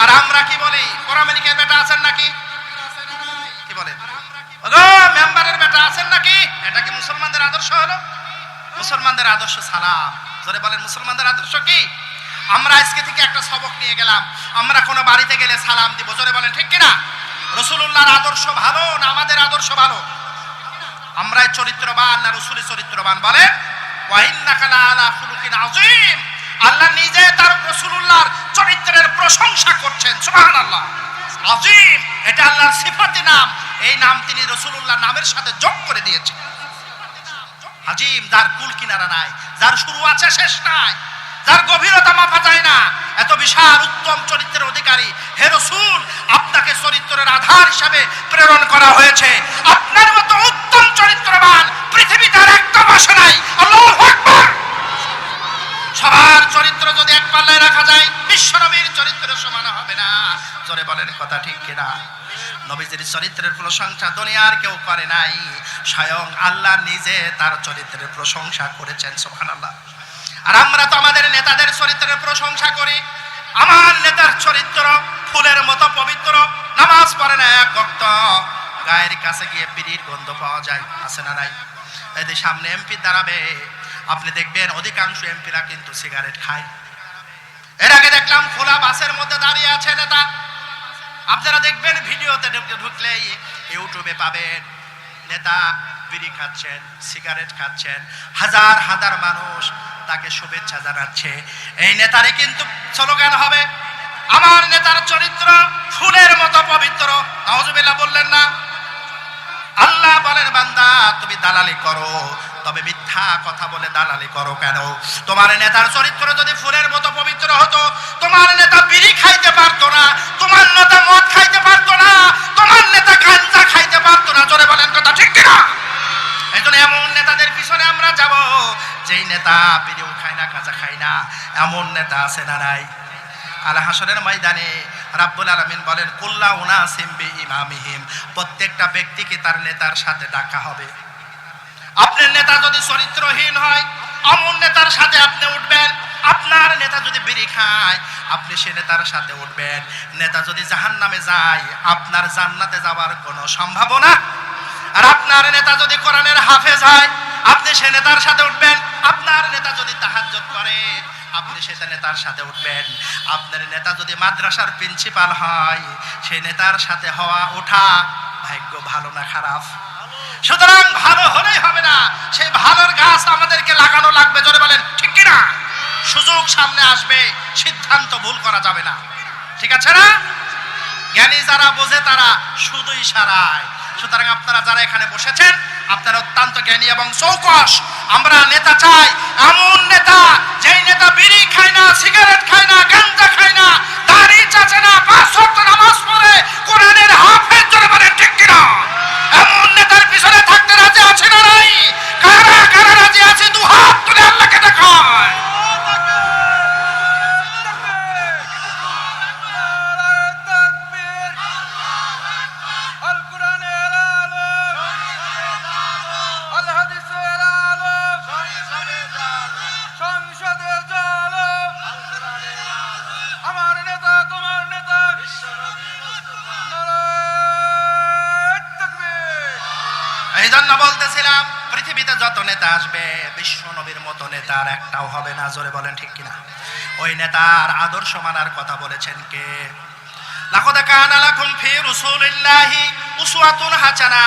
আর আমরা কি বলি, পরামেরিকের বেটা আছেন নাকি? কি বলেন? ওগো মেম্বারের বেটা আছেন নাকি? এটা কি মুসলমানদের আদর্শ হলো? মুসলমানদের আদর্শ সালাম। জোরে বলেন, মুসলমানদের আদর্শ কি? আমরা আজকে থেকে একটা সবক নিয়ে গেলাম, আমরা কোনো বাড়িতে গেলে সালাম দিব। জোরে বলেন ঠিক কিনা? রাসূলুল্লাহর আদর্শ ভালো না আমাদের আদর্শ ভালো? আমরা চরিত্রবান না রাসূলের চরিত্রবান? বলেন, ওয়া ইন্নাকা লাআলা খুলুকিন আযীম। আল্লাহ নিজে তার রাসূলুল্লাহর চরিত্রের প্রশংসা করছেন। সুবহানাল্লাহ। আযীম এটা আল্লাহর সিফাতি নাম, এই নাম তিনি রাসূলুল্লাহর নামের সাথে যোগ করে দিয়েছেন। আযীম যার কুল কিনারা নাই, যার শুরু আছে শেষ নাই, যার গভীরতা মাপা যায় না, এত বিশাল উত্তম চরিত্রের অধিকারী হে রাসূল, আপনাকে চরিত্রের আধার হিসেবে প্রেরণ করা হয়েছে। আপনার মতো উত্তম চরিত্রবান পৃথিবীতে আর একদম আসে নাই। আল্লাহু আকবার। সবার চরিত্র যদি এক পাল্লায় রাখা যায় বিশ্বনবীর চরিত্রের সমান হবে না। জোরে বলেন কথা ঠিক কিনা? নবীজির চরিত্রের প্রশংসা দুনিয়ার কেউ করে নাই, স্বয়ং আল্লাহ নিজে তার চরিত্রের প্রশংসা করেছেন। সুবহানাল্লাহ। আর আমরা তো আমাদের নেতাদের চরিত্রের প্রশংসা করি। আমার নেতার চরিত্র ফুলের মতো পবিত্র, নামাজ পড়ে না এক ওয়াক্ত, গায়ের কাছে গিয়ে বিড়ির গন্ধ পাওয়া যায়, আছে না নাই? এই যে সামনে এমপি দাঁড়াবে, আপনি দেখবেন অধিকাংশ এমপিরা কিন্তু সিগারেট খায়। এর আগে দেখলাম খোলা বাসের মধ্যে দাঁড়িয়ে আছে নেতা, আপনারা দেখবেন ভিডিওতে ঢুকলেই ইউটিউবে পাবেন, নেতা বিড়ি খাচ্ছেন, সিগারেট খাচ্ছেন, হাজার হাজার মানুষ তাকে শুভেচ্ছা জানাচ্ছে। এই নেতারই কিন্তু স্লোগান হবে, আমার নেতার চরিত্র ফুলের মতো পবিত্র। নাউজুবিল্লাহ বললেন না? আল্লাহ বলেন, বান্দা তুমি দালালি করো, তবে মিথ্যা কথা বলে দালালি করো কেন? তোমার নেতার চরিত্র যদি ফুলের মতো পবিত্র হতো, তোমার নেতা বিড়ি খাইতে পারতো না, তোমার নেতা মদ খাইতে পারতো না, তোমার নেতা গাঁজা খাইতে পারতো না। জোরে বলেন কথা ঠিক কিনা? এইজন্য এমন নেতাদের পিছনে আমরা যাব, যেই নেতা বিড়িও খায় না, গাঁজা খায় না। এমন নেতা আছে না নাই? আল হাসরের ময়দানে রাব্বুল আলামিন বলেন, কুল্লা উনাসিম বিইমামিহিম, প্রত্যেকটা ব্যক্তিকে তার নেতার সাথে ডাকা হবে। আপনার নেতা যদি চরিত্রহীন হয়, এমন নেতার সাথে আপনি উঠবেন। আপনার নেতা যদি বিড়ি খায়, আপনি সে নেতার সাথে উঠবেন। নেতা যদি জাহান্নামে যায়, আপনার জান্নাতে যাওয়ার কোনো সম্ভাবনা। আর আপনার নেতা যদি কোরআনের হাফেজ হয়, আপনি সে নেতার সাথে উঠবেন। আপনার নেতা যদি তাহাজ্জুদ করে, আপনি সেটা নেতার সাথে উঠবেন। আপনার নেতা যদি মাদ্রাসার প্রিন্সিপাল হয়, সেই নেতার সাথে ওঠা ভাগ্য ভালো না খারাপ? সুতরাং ভালো হলেই হবে না, সেই ভালোর গাছ আমাদেরকে লাগানো লাগবে। জোরে বলেন ঠিক কিনা? সুযোগ সামনে আসবে, সিদ্ধান্ত ভুল করা যাবে না। ঠিক আছে না? জ্ঞানী যারা বোঝে তারা শুধু ইশারায়। সুতরাং আপনারা যারা এখানে বসেছেন, আপনারা অত্যন্ত জ্ঞানী এবং চৌকস। আমরা নেতা চাই এমন নেতা, যেই নেতা বিড়ি খায় না, সিগারেট খায় না, গাঁজা খায় না, দাড়ি চাচে না, 5 ওয়াক্ত নামাজ পড়ে, কোরআনের হাফেজ জোরে বলেন ঠিক কিনা? এমন নেতার পিছনে থাকতে রাজি আছে না নাই? কারা কারা রাজি আছে দু হাত তুলে আল্লাহকে দেখায়। এই জন্য বলতেছিলাম পৃথিবীতে যত নেতা আসবে বিশ্ব নবীর মতো নেতার একটাও হবে না, জোরে বলেন ঠিক কিনা? ওই নেতার আদর্শ মানার কথা বলেছেন কে? লাকাদ কানা লাকুম ফি রাসূলিল্লাহি উসওয়াতুন হাসানা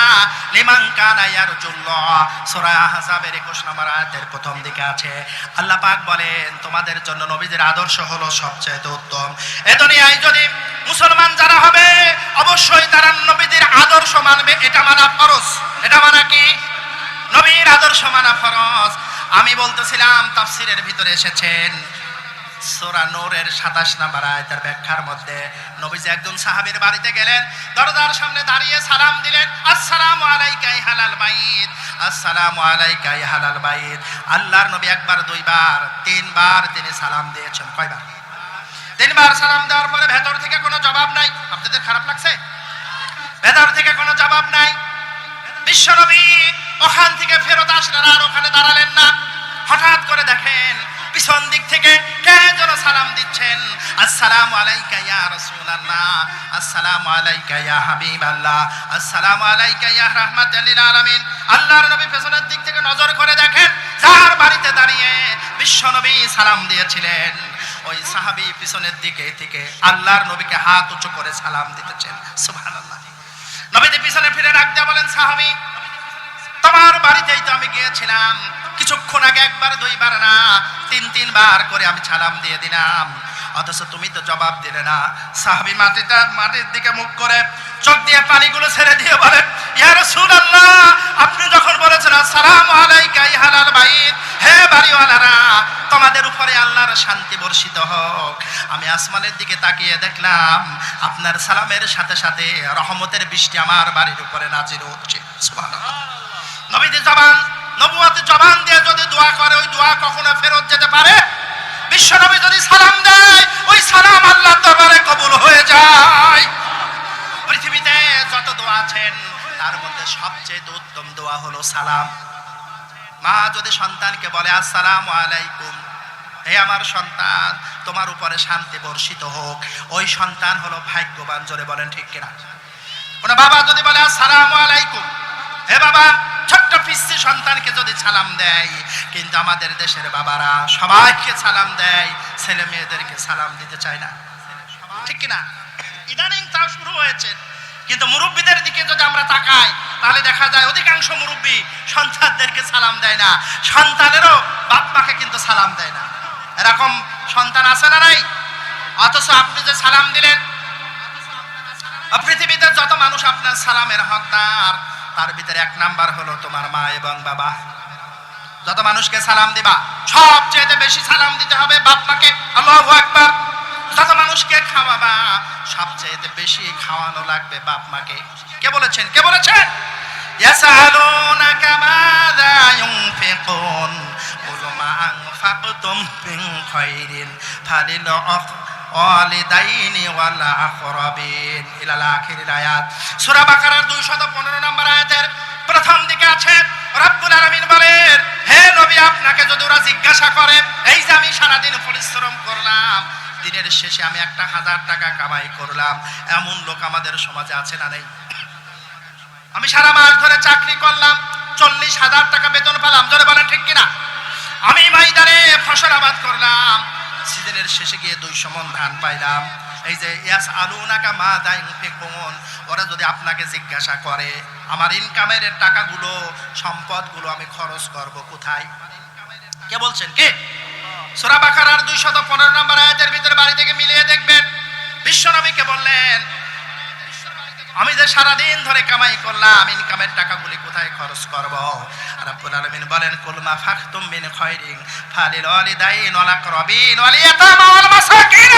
লিমান কানা ইয়ারজুল্লাহ। সূরা আহজাবের 21 নম্বর আয়াতের প্রথম দিকে আছে, আল্লাহ পাক বলেন তোমাদের জন্য নবীদের আদর্শ হলো সবচেয়ে উত্তম। এই দুনিয়ায় যদি মুসলমান যারা হবে অবশ্যই তারা নবীদের আদর্শ মানবে, এটা মানা ফরজ। এটা মানা কি? নবীর আদর্শ মানা ফরজ। আমি বলতেছিলাম তাফসীরের ভিতরে এসেছেন সূরা নূরের 27 নম্বর আয়াতের ব্যাখ্যার মধ্যে নবীজি একজন সাহাবীর বাড়িতে গেলেন, দরজার সামনে দাঁড়িয়ে সালাম দিলেন, আসসালামু আলাইকা ইয়া বাইত, আসসালামু আলাইকা ইয়া বাইত। আল্লাহর নবী একবার, দুইবার, তিনবার তিনি সালাম দিয়েছেন। কয়বার? 3 বার সালাম দেওয়ার পরে ভেতর থেকে কোনো জবাব নাই। আপনাদের খারাপ লাগছে? ভেতর থেকে কোনো জবাব নাই। বিশ্বনবী ওখান থেকে ফেরত আসলেন, আর ওখানে দাঁড়ালেন না। হঠাৎ করে দেখেন পিছন দিক থেকে কে যেন সালাম দিচ্ছেন, আসসালামু আলাইকা ইয়া রাসূলুল্লাহ, আসসালামু আলাইকা ইয়া হাবিবাল্লাহ, আসসালামু আলাইকা ইয়া রাহমাতাল লিল আলামিন। আল্লাহর নবী পেছনের দিক থেকে নজর করে দেখেন যার বাড়িতে দাঁড়িয়ে বিশ্বনবী সালাম দিয়েছিলেন ওই সাহাবী পিছনের দিকে থেকে আল্লাহর নবীকে হাত উঁচু করে সালাম দিতেছেন। সুবহানাল্লাহ। নবীজি পিছনে ফিরে ডাক দিয়ে বলেন, সাহাবী তোমার বাড়িতেই তো আমি গিয়েছিলাম, কিছুক্ষণ আগে একবার, দুইবার না, 3 বার করে আমি সালাম দিয়ে দিলাম, অথচ তুমি তো জবাব দিলে না। সাহাবী মাটির দিকে মুখ করে চোখ দিয়ে পানিগুলো ছেড়ে দিয়ে বলেন, ইয়া রাসূলুল্লাহ আপনি যখন বলেছেন আসসালামু আলাইকা ইয়া বাইত, হে বাড়িওয়ালারা তোমাদের উপরে আল্লাহর শান্তি বর্ষিত হোক, আমি আসমানের দিকে তাকিয়ে দেখলাম আপনার সালামের সাথে সাথে রহমতের বৃষ্টি আমার বাড়ির উপরে নাজিল হচ্ছে। সুবহানাল্লাহ। নবীজি জবান, নবুয়তের জবান দিয়ে যদি দোয়া করে ওই দোয়া কখনো ফেরত যেতে পারে? বিশ্বনবী যদি সালাম দেয় ওই সালাম আল্লাহর দরবারে কবুল হয়ে যায়। পৃথিবীতে যত দোয়া আছেন তার মধ্যে সবচেয়ে উত্তম দোয়া হলো সালাম। মা যদি সন্তানকে বলে আসসালামু আলাইকুম, হে আমার সন্তান তোমার উপরে শান্তি বর্ষিত হোক, ওই সন্তান হলো ভাগ্যবান। জোরে বলেন ঠিক কিনা? কোন বাবা যদি বলে আসসালামু আলাইকুম, হে বাবা, ছোট্ট পিচ্চি সন্তানকে যদি সালাম দেয়, কিন্তু আমাদের দেশের বাবারা সবাইকে সালাম দেয়, ছেলে মেয়েদেরকে সালাম দিতে চায় না, ঠিক কিনা? ইদানিং তা শুরু হয়েছে, কিন্তু মুরব্বীদের দিকে যদি আমরা তাকাই তাহলে দেখা যায় অধিকাংশ মুরব্বী সন্তানদেরকে সালাম দেয় না, সন্তানেরও বাপ মাকে কিন্তু সালাম দেয় না। এরকম সন্তান আছে না নাই? অথচ আপনি যে সালাম দিলেন, পৃথিবীতে যত মানুষ আপনার সালামের হকদার তার ভিতরে 1 নাম্বার হলো তোমার মা এবং বাবা। যত মানুষকে সালাম দিবা সবচেয়ে বেশি সালাম দিতে হবে বাপ মাকে। আল্লাহু আকবার। যত মানুষকে খাওয়াবা সবচেয়ে বেশি খাওয়ানো লাগবে বাপ মাকে। কে বলেছেন? কে বলেছেন? ইয়াসালুনাকা মাযা ইউনফিকুন কুল মা আনফাকতুম মিন খায়রিন ফালিল ওয়ালিদাইনি ওয়াল আকরাবিন ইলাল আখিরিল আয়াত। সূরা বাকারার 215 নম্বর আয়াতের প্রথম দিকে আছে, রব্বুল আলামিন বলেন, হে নবী আপনাকে যদি ওরা জিজ্ঞাসা করে এই যে আমি সারা দিন পরিশ্রম করলাম, দিনের শেষে আমি 1000 টাকা কামাই করলাম, এমন লোক আমাদের সমাজে আছে না নেই? আমি সারা মাস ধরে চাকরি করলাম, 40,000 টাকা বেতন পেলাম, জোরে বলেন ঠিক কিনা? আমি ময়দানে ফসল আবাদ করলাম, সিজনের শেষে গিয়ে 200 মণ ধান পাইলাম। এই যে ইয়াসআলুনাকা মাযা ইউনফিকুন, ওরা যদি আপনাকে জিজ্ঞাসা করে আমার ইনকামের টাকাগুলো, সম্পদগুলো আমি খরচ করব কোথায়? কে বলছেন? কে? সূরা বাকারার 215 নম্বর আয়াতের ভিতরে বাড়ি থেকে মিলিয়ে দেখবেন, বিশ্বনবীকে বললেন আমি যে সারাদিন ধরে কামাই করলাম, ইনকামের টাকাগুলি কোথায় খরচ করব? রব্বুল আলামিন বলেন, কুল মা ফাখতুম মিন খায়রিন ফালিল ওয়ালিদাইন ওয়াল আকরাবিন ওয়াল ইয়াতামা ওয়াল মাসাকিন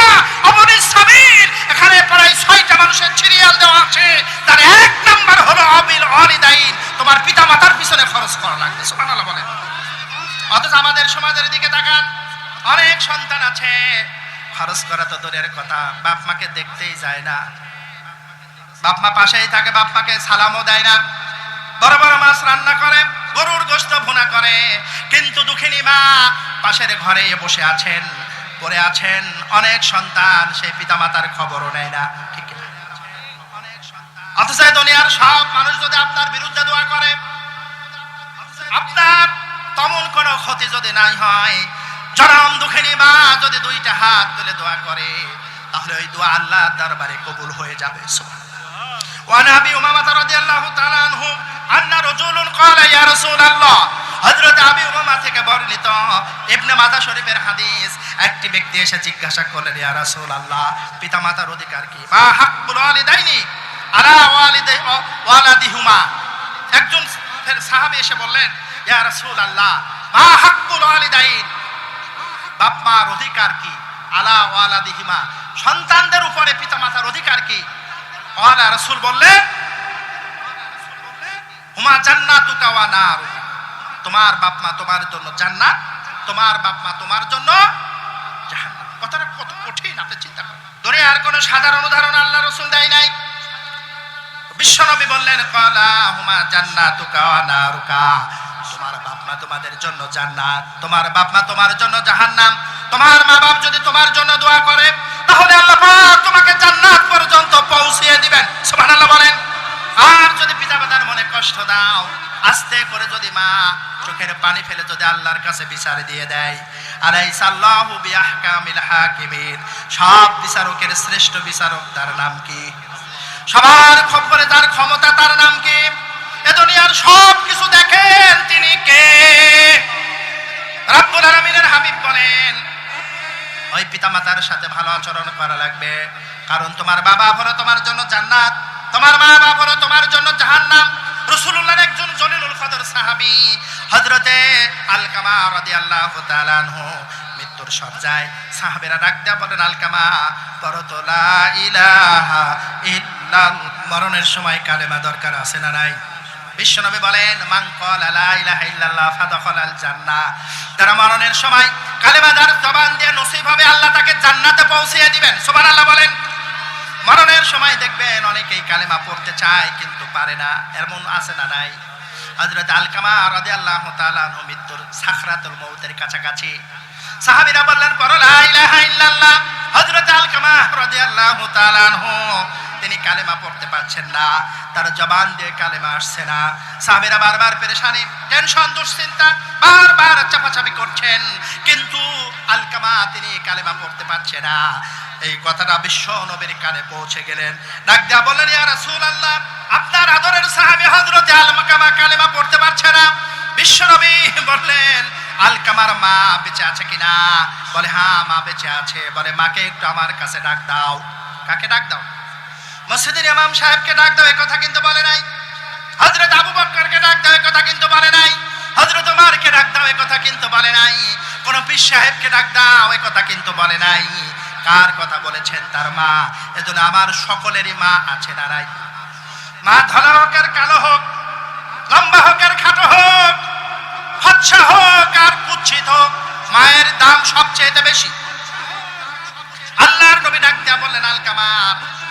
ওয়াবনিস সাবিল। এখানে প্রায় 6টা মানুষের সিরিয়াল দেওয়া আছে, তার এক নাম্বার হলো আবিল ওয়ালিদাইন, তোমার পিতামাতার পিছনে খরচ করা লাগবে। সুবহানাল্লাহ বলেন। অথচ আমাদের সমাজের দিকে তাকান, অনেক সন্তান আছে খরচ করা তো দূরের কথা, বাপ মাকে দেখতেই যায় না, বাপ মা পাশেই থাকে, বাপ মাকে সালামও দেয় না, বড় বড় মাছ রান্না করে, গরুর গোশত ভুনা করে, কিন্তু দুঃখিনী মা পাশের ঘরে বসে আছেন, পড়ে আছেন। অনেক সন্তান সেই পিতামাতার খবরও নেয় না, ঠিক না? অথচ দুনিয়ার সব মানুষ যদি আপনার বিরুদ্ধে দোয়া করে, আপনার তেমন কোনো ক্ষতি যদি নাই হয়, জনম দুঃখিনী মা যদি 2টা হাত তুলে দোয়া করে, তাহলে ওই দোয়া আল্লাহর দরবারে কবুল হয়ে যাবে। সুবহানাল্লাহ। ওয়া নবী উমামা রাদিয়াল্লাহু তাআলা আনহু আন্না রাজুলুন ক্বালা ইয়া রাসূলুল্লাহ, হযরত আবি উমামা থেকে বর্ণিত ইবনে মাজাহ শরীফের হাদিস, একটি ব্যক্তি এসে জিজ্ঞাসা করলেন, ইয়া রাসূলুল্লাহ, পিতামাতার অধিকার কি? মা হাক্কুল ওয়ালিদাইনি আলা ওয়ালাদিহুমা। একজন সাহাবী এসে বললেন, ইয়া রাসূলুল্লাহ, মা হাক্কুল ওয়ালিদাইন, বাপ মার অধিকার কি? আলা ওয়ালাদিহিমা, সন্তানদের উপরে পিতামাতার অধিকার কি? ওয়ালা রাসূল বললেন, হুমা জান্নাতুকা ওয়া নার, তোমার বাপ মা তোমার জন্য জান্নাত, তোমার বাপ মা তোমার জন্য জাহান্নাম। কথাটা কত কঠিন আপনি চিন্তা করেন। দুনিয়ার কোনো সাধারণ উদাহরণ আল্লাহ রাসূল দেয় নাই। বিশ্বনবী বললেন, ক্বালা হুমা জান্নাতুকা ওয়া নারুকা, তোমার বাপ মা তোমাদের জন্য জান্নাত, তোমার বাপ মা তোমার জন্য জাহান্নাম। তোমার মা বাপ যদি তোমার জন্য দোয়া করে, তাহলে আল্লাহ পাক তোমাকে জান্নাত পর্যন্ত পৌঁছিয়ে দিবেন। সুবহানাল্লাহ বলেন। আর যদি পিতামাতার মনে কষ্ট দাও, আস্তে করে যদি মা চোখের পানি ফেলে যদি আল্লাহর কাছে বিচার দিয়ে দেয়, আলাইসাল্লাহু বিআহকামিল হাকিমিন, সব বিচারকের শ্রেষ্ঠ বিচারক তার নাম কি? সবার খবরে তার ক্ষমতা, তার নাম কি? এ দুনিয়ার সব কিছু দেখেন তিনি কে? রব্বুল আলামিনের হাবিব বলেন, ওই পিতামাতার সাথে ভালো আচরণ করা লাগবে, কারণ তোমার বাবা হলো তোমার জন্য জান্নাত, তোমার মা বাবা হলো তোমার জন্য জাহান্নাম। রাসূলুল্লাহর একজন জলিলুল কদর সাহাবী হযরতে আলকামা রাদিয়াল্লাহু তাআলা আনহু মৃত্যুর শয্যায়, সাহাবীরা ডাক দেয়া বলেন, আলকামা পড়ো তো লা ইলাহা ইল্লাল্লাহ। মরণের সময় কালেমা দরকার আছে না নাই? বিশ্বনবী বলেন, মান ক্বালা লা ইলাহা ইল্লাল্লাহ ফাদাখালাল জান্নাহ, যারা মরণের সময় কালেমাদার জবান দিয়ে নসিব হবে, আল্লাহ তাকে জান্নাতে পৌঁছিয়ে দিবেন। সুবহানাল্লাহ বলেন। মরণের সময় দেখবেন অনেকেই কালেমা পড়তে চায় কিন্তু পারে না, এমন আছে না নাই? হযরত আলকামা রাদিয়াল্লাহু তাআলা আনহু মৃত্যুর সাকরাতুল মউতের কাছাকাছি, সাহাবীরা বললেন, পড়ো লা ইলাহা ইল্লাল্লাহ। হযরত আলকামা রাদিয়াল্লাহু তাআলা আনহু তিনি কালেমা পড়তে পারছেন না, তার জবান দিয়ে কালেমা আসছে না। সাহাবীরা বারবার পেরেশানি, টেনশন, দুশ্চিন্তা, বারবার চাপাচাপি করছেন, কিন্তু আলকামা তিনি কালেমা পড়তে পারছে না। এই কথাটা বিশ্ব নবীর কানে পৌঁছে গেলেন। ডাক দিয়া বললেন, ইয়া রাসূলুল্লাহ, আপনার আদরের সাহাবী হযরত আলকামা কালেমা পড়তে পারছে না। বিশ্ব নবী বললেন, আলকামার মা বেঁচে আছে কিনা? বলে, হ্যাঁ মা বেঁচে আছে। বলে, মাকে একটু আমার কাছে ডাক দাও। কাকে ডাক দাও? মসজিদের ইমাম সাহেবকে ডাক দাও, এই কথা কিন্তু বলে নাই। হযরত আবু বকরকে ডাক দাও, এই কথা কিন্তু বলে নাই। হযরত ওমরকে ডাক দাও, এই কথা কিন্তু বলে নাই। কোন পীর সাহেবকে ডাক দাও, এই কথা কিন্তু বলে নাই। কার কথা বলেছেন? তার মা। এজন্য আমার সকলেরই মা আছে না নাই? মা ধলা হোক আর কালো হোক, লম্বা হোক আর খাটো হোক, ফর্সা হোক আর কুৎসিত হোক, মায়ের দাম সবচেয়ে বেশি। আল্লাহর নবী ডাক দিয়া বললেন, আলকামা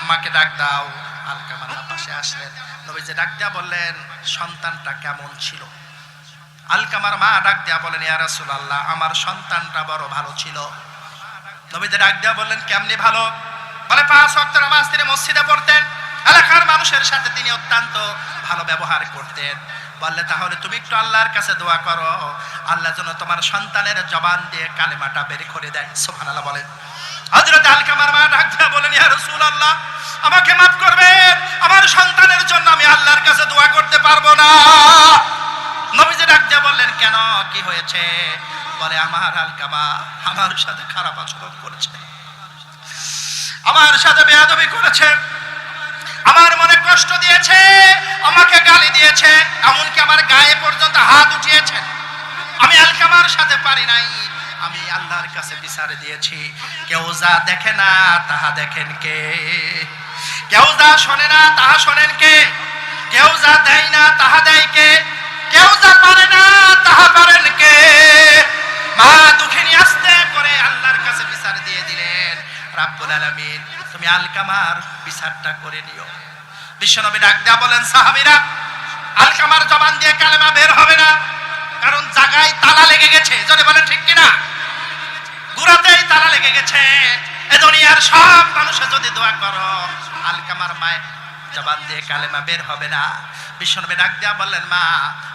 মাকে ডাক দাও। আলকামা পাশে আসলেন, নবীজি ডাক দিয়া বললেন, সন্তানটা কেমন ছিল? আলকামার মা ডাক দিয়া বলেন, ইয়া রাসূলুল্লাহ, আমার সন্তানটা বড় ভালো ছিল। নবীজি ডাক দিয়া বললেন, কেমনি ভালো? বলে, 5 ওয়াক্ত নামাজ তিনি মসজিদে পড়তেন, এলাকার মানুষের সাথে তিনি অত্যন্ত ভালো ব্যবহার করতেন। বললে, তাহলে তুমি একটু আল্লাহর কাছে দোয়া করো, আল্লাহ যেন তোমার সন্তানের জবান দিয়ে কালেমাটা বের করে দেয়। সুবহানাল্লাহ বলেন। হযরত আলকামার মা ডাক দিয়া বলেন, ইয়া রাসূলুল্লাহ, আমাকে মাফ করবেন, আমার সন্তানের জন্য আমি আল্লাহর কাছে দোয়া করতে পারবো না। নবীজি ডাক দিয়া বললেন, কেন, কি হয়েছে? বলে, আমার আলকামা আমার সাথে খারাপ আচরণ করেছে, আমার সাথে বেয়াদবি করেছে, আমার মনে কষ্ট কষ্ট দিয়েছে, আমাকে গালি দিয়েছে, এমনকি আমার গায়ে পর্যন্ত হাত উঠিয়েছেন। আমি আলকামার সাথে পারি নাই, আমি আল্লাহর কাছে বিচার দিয়েছি। কেউ যা দেখে না তাহা দেখেন কে, কেউ যা শোনে না তাহা শোনেন কে, কেউ যা দেয় না তাহা দেয় কে, কেউ যা পারে না তাহা পারেন কে। মা দুঃখিনী আস্তে করে আল্লাহর কাছে বিচার দিয়ে দিলেন, রাব্বুল আলামিন তুমি আলকামার বিচারটা করে নিও। বিশ্বনবী ডাক দেয়া বলেন, সাহাবীরা আলকামার জবান দিয়ে কালেমা বের হবে না, কারণ জায়গায় তালা লেগে গেছে। জোরে বলেন ঠিক কিনা? গুড়াতেই তালা লেগে গেছে। এ দুনিয়ার সব মানুষে যদি দোয়া করো, আলকামার মায়ের জবান দিয়ে কালেমা বের হবে না। বিশ্বনবী ডাক দেয়া বললেন, মা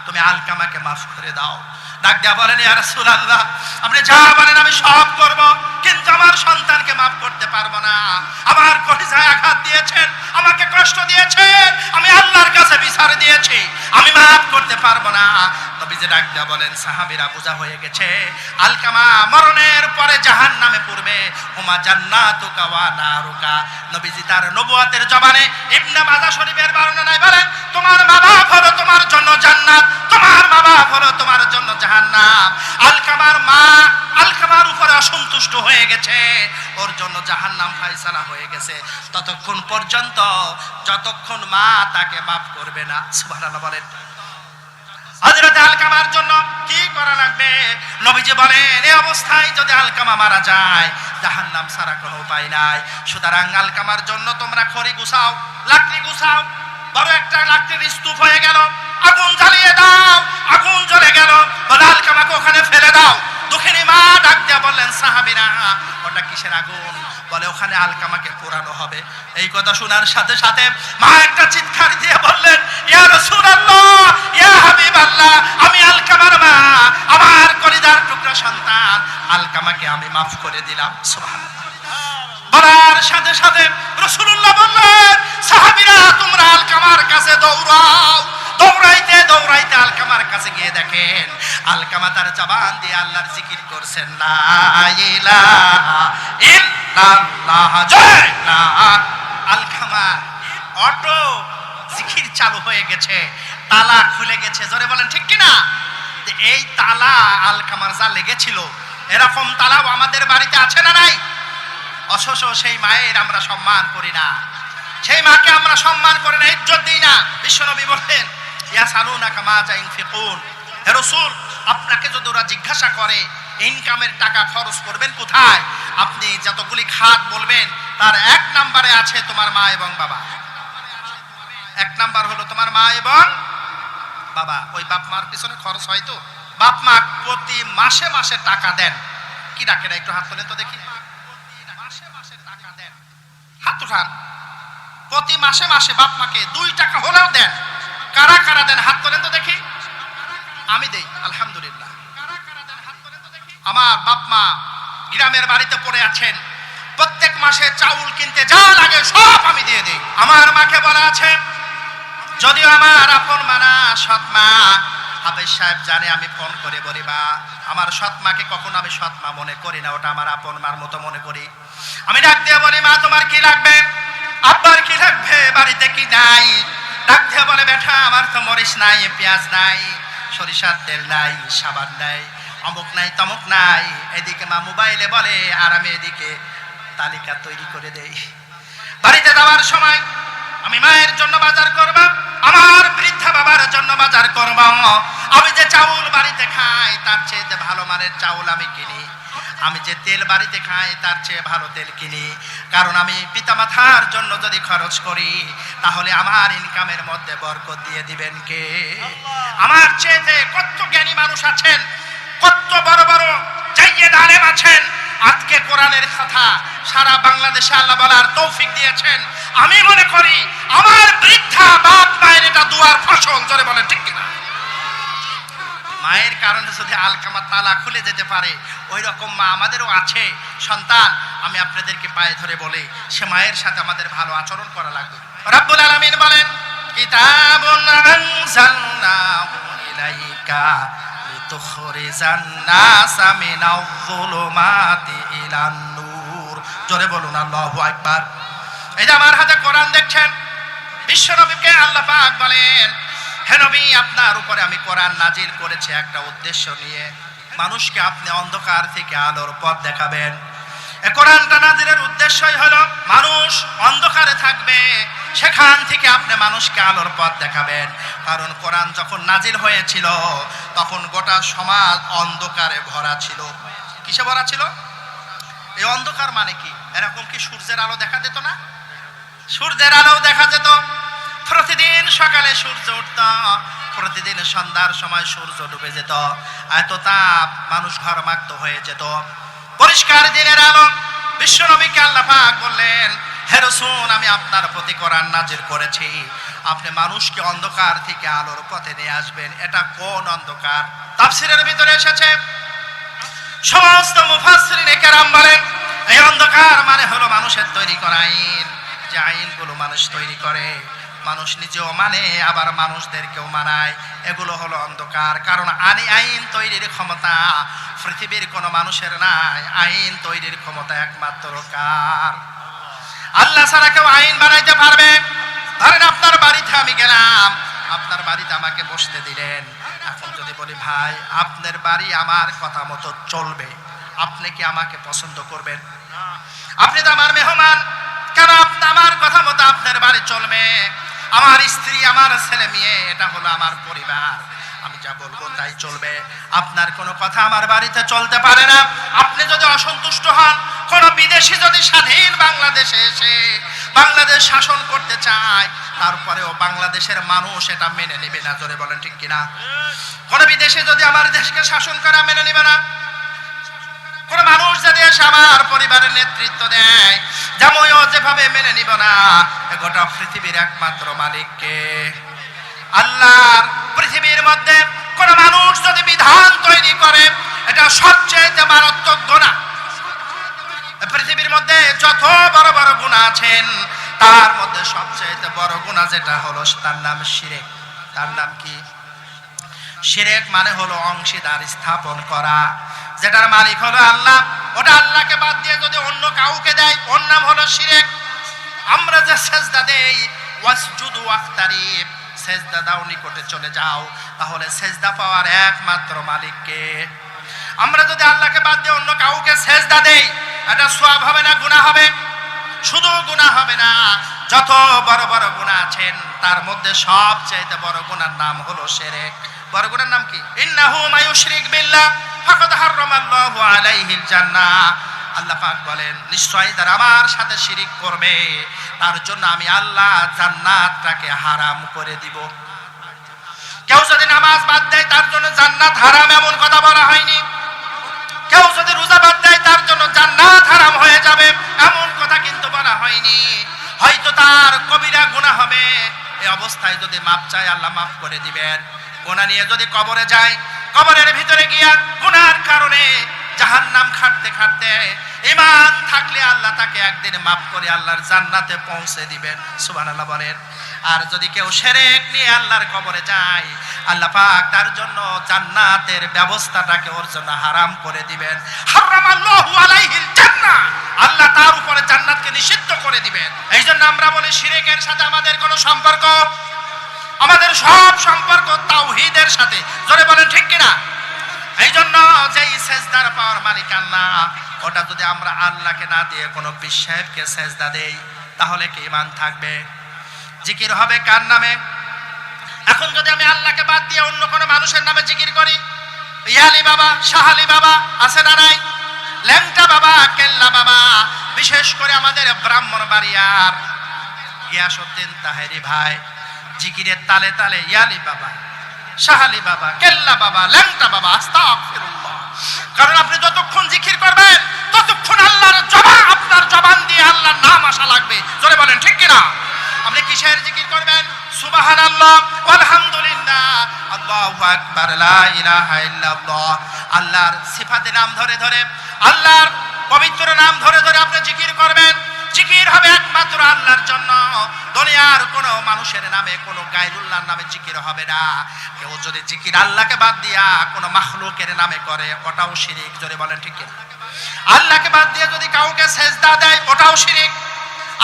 তুমি আলকামাকে মাফ করে দাও। ডাক দেয়া বলেন, ইয়া রাসূলুল্লাহ আপনি যা বলেন আমি সব করব, কিন্তু আমার সন্তানকে মাফ করতে পারবো না। আমার কলিজায় আঘাত দিয়েছেন, আমাকে কষ্ট দিয়েছেন, আমি আল্লাহর কাছে বিচার দিয়েছি, আমি মাফ করতে পারবো না। নবীজি ডাক দেয়া বলেন, সাহাবীরা বোঝা হয়ে গেছে, আলকামা মরণের পরে জাহান্নামে পড়বে, হুমা জান্নাতুকা ওয়া নারুকা। নবীজি তার নবুয়তের জবানে ইবনে মাজাহ শরীফের বর্ণনায় বলেন, তোমার মা বাপ হলো তোমার জন্য জান্নাত, তোমার মা বাপ হলো তোমার জন্য জাহান্নাম। আলকামার মা আলকামার উপরে অসন্তুষ্ট হয়ে গেছে, ওর জন্য জাহান্নাম ফয়সালা হয়ে গেছে, ততক্ষণ পর্যন্ত যতক্ষণ মা তাকে মাফ করবে না। সুবহানাল্লাহ বলেন। হযরত আলকামার জন্য কি করা লাগবে? নবীজি বলেন, এই অবস্থায় যদি আলকামা মারা যায় জাহান্নাম ছাড়া কোনো উপায় নাই। সুতরাং আলকামার জন্য তোমরা খড়ি গুছাও, লাকড়ি গুছাও। বড় একটা লাকড়ির স্তূপ হয়ে গেল, আগুন জ্বালিয়ে দাও, আগুন জ্বলে গেল, বলে আলকামাকে ওখানে ফেলে দাও। দুঃখিনী মা ডাক দিয়া বললেন, সাহাবীরা ওটা কিসের আগুন? বলে ওখানে আলকামাকে পোড়ানো হবে। এই কথা শোনার সাথে সাথে মা একটা চিৎকার দিয়ে বললেন, ইয়া রাসূলুল্লাহ, ইয়া হাবিবাল্লাহ, আমি আলকামার মা, আমার কলিজার টুকরা সন্তান আলকামাকে আমি মাফ করে দিলাম। সুবহানাল্লাহ বলার সাথে সাথে রাসূলুল্লাহ বললেন, সাহাবীরা তোমরা আলকামার কাছে দৌড়াও। দৌড়াইতে দৌড়াইতে আলকামার কাছে গিয়ে দেখেন আলকামা তার জবান দিয়ে আল্লাহর জিকির করছেন, লা ইলাহা ইল্লাল্লাহ। জয় না। আলকামা অটো জিকির চালু হয়ে গেছে, তালা খুলে গেছে। জোরে বলেন ঠিক কিনা? এই তালা আলকামার যা লেগেছিল, এরকম তালাও আমাদের বাড়িতে আছে না নাই? অথচ সেই মায়ের আমরা সম্মান করি না, সেই মাকে আমরা সম্মান করি না, ইজ্জত দিই না। বিশ্বনবী বললেন, ইয়াসালুনাকা মাযা ইনফিকুন, হে রাসূল আপনাকে যদি ওরা জিজ্ঞাসা করে ইনকামের টাকা খরচ করবেন কোথায়, আপনি যতগুলি খাত বলবেন তার এক নম্বরে আছে তোমার মা এবং বাবা। এক নাম্বার হলো তোমার মা এবং বাবা। ওই বাপ মার পিছনে খরচ হয় তো, বাপ মা প্রতি মাসে মাসে টাকা দেন। কি ডাকে না, একটু হাত তোলেন তো দেখি। মাসে মাসে টাকা দেন, হাত উঠান। প্রতি মাসে মাসে বাপ মাকে 2 টাকা হলেও দেন। কারা কারা দেন হাত তোলেন তো দেখি। আমি দেই, আলহামদুলিল্লাহ। আমার বাপ মা গ্রামের বাড়িতে পড়ে আছেন, প্রত্যেক মাসে চাউল কিনতে যা লাগে সব আমি দিয়ে দিই। আমার মাকে বলা আছে, যদিও আমার আপন মা না, সৎ মা, হাফেজ সাহেব জানে আমি ফোন করে বলি, মা আমার সৎ মাকে কখনো আমি সৎ মা মনে করি না, ওটা আমার আপন মার মতো মনে করি। আমি ডাক দিয়ে বলি, মা তোমার কি লাগবে? আব্বার কি লাগবে? বাড়িতে কি নাই? ডাক দিয়ে বলে, বেটা আমার তো মরিচ নাই, পেঁয়াজ নাই, সরিষার তেল নাই, সাবান নাই, অমুক নাই, তমুক নাই। এদিকে মা মোবাইলে বলে আর আমি এদিকে তালিকা তৈরি করে দেই। বাড়িতে যাওয়ার সময় আমি মায়ের জন্য বাজার করব, আমার বৃদ্ধা বাবার জন্য বাজার করব। আমি যে চাউল বাড়িতে খাই তার চেয়ে ভালো মানের চাউল আমি কিনি, আমি যে তেল বাড়িতে খাই তার চেয়ে ভালো তেল কিনি। কারণ আমি পিতামাতার জন্য যদি খরচ করি তাহলে আমার ইনকামের মধ্যে বরকত দিয়ে দিবেন কে? আমার চেয়ে কত জ্ঞানী মানুষ আছেন, কত বড় বড় জাইয়েদ আলেম আছেন। আজকে কোরআনের কথা সারা বাংলাদেশে আল্লাহ বলার তৌফিক দিয়েছেন। আমি মনে করি আমার বৃদ্ধা বাপ মায়ের এটা দুয়ার ফসল। জোরে বলেন ঠিক কিনা? মায়ের কারণে যদি আলকামা তালা খুলে যেতে পারে, ওই রকম মা আমাদেরও আছে। সন্তান, আমি আপনাদেরকে পায়ে ধরে বলি, সে মায়ের সাথে আমাদের ভালো আচরণ করা লাগবে। রব্বুল আলামিন বলেন, কিতাবুন আনজালনাহু ইলাইকা লিতুখরিজান নাসা মিনাজ যুলুমাতি ইলান নূর। জোরে বলুন আল্লাহু আকবার। এই যে আমার হাতে কোরআন দেখছেন, বিশ্বনবীকে আল্লাহ পাক বলেন, হে নবী, আপনার উপরে আমি কোরআন নাজিল করেছি একটা উদ্দেশ্য নিয়ে, মানুষকে আপনি অন্ধকার থেকে আলোর পথ দেখাবেন। এই কোরআনটা নাজিলের উদ্দেশ্যই হলো মানুষ অন্ধকারে থাকবে, সেখান থেকে আপনি মানুষকে আলোর পথ দেখাবেন। কারণ কোরআন যখন নাজিল হয়েছিল তখন গোটা সমাজ অন্ধকারে ভরা ছিল। কিসে ভরা ছিল? এই অন্ধকার মানে কি? এরকম কি সূর্যের আলো দেখা যেত না? সূর্যের আলো দেখা যেত। প্রতিদিন সকালে সূর্য উঠত, প্রতিদিন সন্ধ্যার সময় সূর্য ডুবে যেত। এত তাপ, মানুষ ঘরমাক্ত হয়ে যেত। পরিষ্কার দিনের আলো। বিশ্বনবীকে আল্লাহ পাক বললেন, হে রাসূল, আমি আপনার প্রতি কোরআন নাজিল করেছি, আপনি মানুষকে অন্ধকার থেকে আলোর পথে নিয়ে আসবেন। এটা কোন অন্ধকার? তাফসীরের ভিতরে এসেছে, সমস্ত মুফাসসিরিনে কেরাম বলেন এই অন্ধকার মানে হলো মানুষের তৈরি করা আইন। যে আইনগুলো মানুষ তৈরি করে, মানুষ নিজেও মানে আবার মানুষদেরকেও মানায়, এগুলো হলো অন্ধকার। কারণ আইন তৈরির ক্ষমতা পৃথিবীর কোনো মানুষের নাই। আইন তৈরির ক্ষমতা একমাত্র কার? আল্লাহ ছাড়া কেউ আইন বানাইতে পারবে? ধরেন আপনার বাড়িতে আমি গেলাম, আপনার বাড়িতে আমাকে বসতে দিলেন। এখন যদি বলি, ভাই আপনার বাড়ি আমার কথা মতো চলবে, আপনি কি আমাকে পছন্দ করবেন? আপনি তো আমার মেহমান, কেন আপনি আমার কথা মতো আপনার বাড়ি চলবে? আমার স্ত্রী, আমার ছেলে মেয়ে, এটা হলো আমার পরিবার, আমি যা বলবো তাই চলবে। আপনার কোনো কথা আমার বাড়িতে চলতে পারে না। আপনি যদি অসন্তুষ্ট হন, কোন বিদেশি যদি স্বাধীন বাংলাদেশে এসে বাংলাদেশ শাসন করতে চায়, তারপরেও বাংলাদেশের মানুষ এটা মেনে নেবে না। জোরে বলেন ঠিক কিনা? কোন বিদেশি যদি আমার দেশকে শাসন করে, মেনে নেবে না। কোন মানুষ যদি এসে আমার পরিবারের নেতৃত্ব দেয়, জামাইও যেভাবে মেনে নিব না। গোটা পৃথিবীর একমাত্র মালিককে আল্লাহ। পৃথিবীর মধ্যে কোন মানুষ যদি বিধান তৈরি করে, এটা সবচেয়ে মারাত্মক গুনাহ। পৃথিবীর মধ্যে যত বড় বড় গুনাহ আছেন, তার মধ্যে সবচেয়ে বড় গুনাহ যেটা হলো, তার নাম শিরক। তার নাম কি? শিরক মানে হলো অংশীদার স্থাপন করা, যেটার মালিক হলো আল্লাহ, ওটা আল্লাহকে বাদ দিয়ে যদি অন্য কাউকে দেয়, ওর নাম হলো শিরক। আমরা যে সেজদা দেই, ওয়াসজুদু ওয়াক্তারিব, সেজদা দাও, নিকটে চলে যাও, তাহলে সেজদা পাওয়ার একমাত্র মালিককে। আমরা যদি আল্লাহকে বাদ দিয়ে অন্য কাউকে সেজদা দেই, এটা সওয়াব হবে না গুনাহ হবে? শুধু গুনাহ হবে না, যত বড় বড় গুনাহ আছেন তার মধ্যে সবচেয়ে বড় গুনার নাম হলো শিরক। বড় গুনার নাম কি? ইন্নাহু মায়ুশরিক বিল্লাহ ফাকাদ হারামাল্লাহু আলাইহিল জান্নাহ। আল্লাহ পাক বলেন, নিশ্চয়ই যারা আমার সাথে শিরিক করবে তার জন্য আমি আল্লাহ জান্নাতটাকে হারাম করে দিব। কেউ যদি নামাজ বাদ দেয় তার জন্য জান্নাত হারাম, এমন কথা বলা হয়নি। কেউ যদি রোজা বাদ দেয় তার জন্য জান্নাত হারাম হয়ে যাবে, এমন কথা কিন্তু বলা হয়নি। হয়তো তার কবিরা গুনাহ হবে, এই অবস্থায় যদি মাপ চায় আল্লাহ মাফ করে দিবেন। গুনাহ নিয়ে যদি কবরে যায়, কবরের ভিতরে গিয়া গুনার কারণে জাহান্নাম খাটতে খাটতে ঈমান থাকলে আল্লাহ তাকে একদিন মাফ করে আল্লাহর জান্নাতে পৌঁছে দিবেন। সুবহানাল্লাহ বলেন। আর যদি কেউ শিরক নিয়ে আল্লাহর কবরে যায়, আল্লাহ পাক তার জন্য জান্নাতের ব্যবস্থাটাকে ওর জন্য হারাম করে দিবেন। হারামাল্লাহু আলাইহিল জান্নাহ, আল্লাহ তার উপরে জান্নাতকে নিষিদ্ধ করে দিবেন। এই জন্য আমরা বলি শিরকের সাথে আমাদের কোনো সম্পর্ক, আমাদের সব সম্পর্ক তাওহীদের সাথে। জোরে বলেন ঠিক কিনা? এই জন্য যেই সেজদার পাওয়ার মালিক আল্লাহ, ওটা যদি আমরা আল্লাহকে না দিয়ে কোনো পীর সাহেবকে সেজদা দেই, তাহলে কি ঈমান থাকবে? জিকির হবে কার নামে? এখন যদি আমি আল্লাহকে বাদ দিয়ে অন্য কোনো মানুষের নামে জিকির করি, ইয়ালি বাবা, শাহালি বাবা আছে না নাই, ল্যাংটা বাবা, কেল্লা বাবা, বিশেষ করে আমাদের ব্রাহ্মণবাড়িয়ার গিয়াসউদ্দিন তাহেরি ভাই জিকিরের তালে তালে ইয়ালি বাবা, শাহালি বাবা, কেল্লা বাবা, ল্যাংটা বাবা, আস্তাগফিরুল্লাহ। কারণ আপনি যতক্ষণ জিকির করবেন ততক্ষণ আল্লাহর জবান, আপনার জবান দিয়ে আল্লাহর নাম আসা লাগবে। জোরে বলেন ঠিক কিনা? আপনি কিসের জিকির করবেন? সুবহানাল্লাহ, আলহামদুলিল্লাহ, আল্লাহু আকবার, লা ইলাহা ইল্লাল্লাহ। আল্লাহর সিফাতে নাম ধরে ধরে, আল্লাহর পবিত্র নাম ধরে ধরে আপনি জিকির করবেন। জিকির হবে একমাত্র আল্লাহর জন্য, দুনিয়ার কোনো মানুষের নামে, কোনো গায়রুল্লাহর নামে জিকির হবে না। কেউ যদি জিকির আল্লাহকে বাদ দিয়া কোনো মাখলুকের নামে করে, ওটাও শিরিক। জোরে বলেন ঠিক কিনা? আল্লাহকে বাদ দিয়ে যদি কাউকে সেজদা দেয়, ওটাও শিরিক।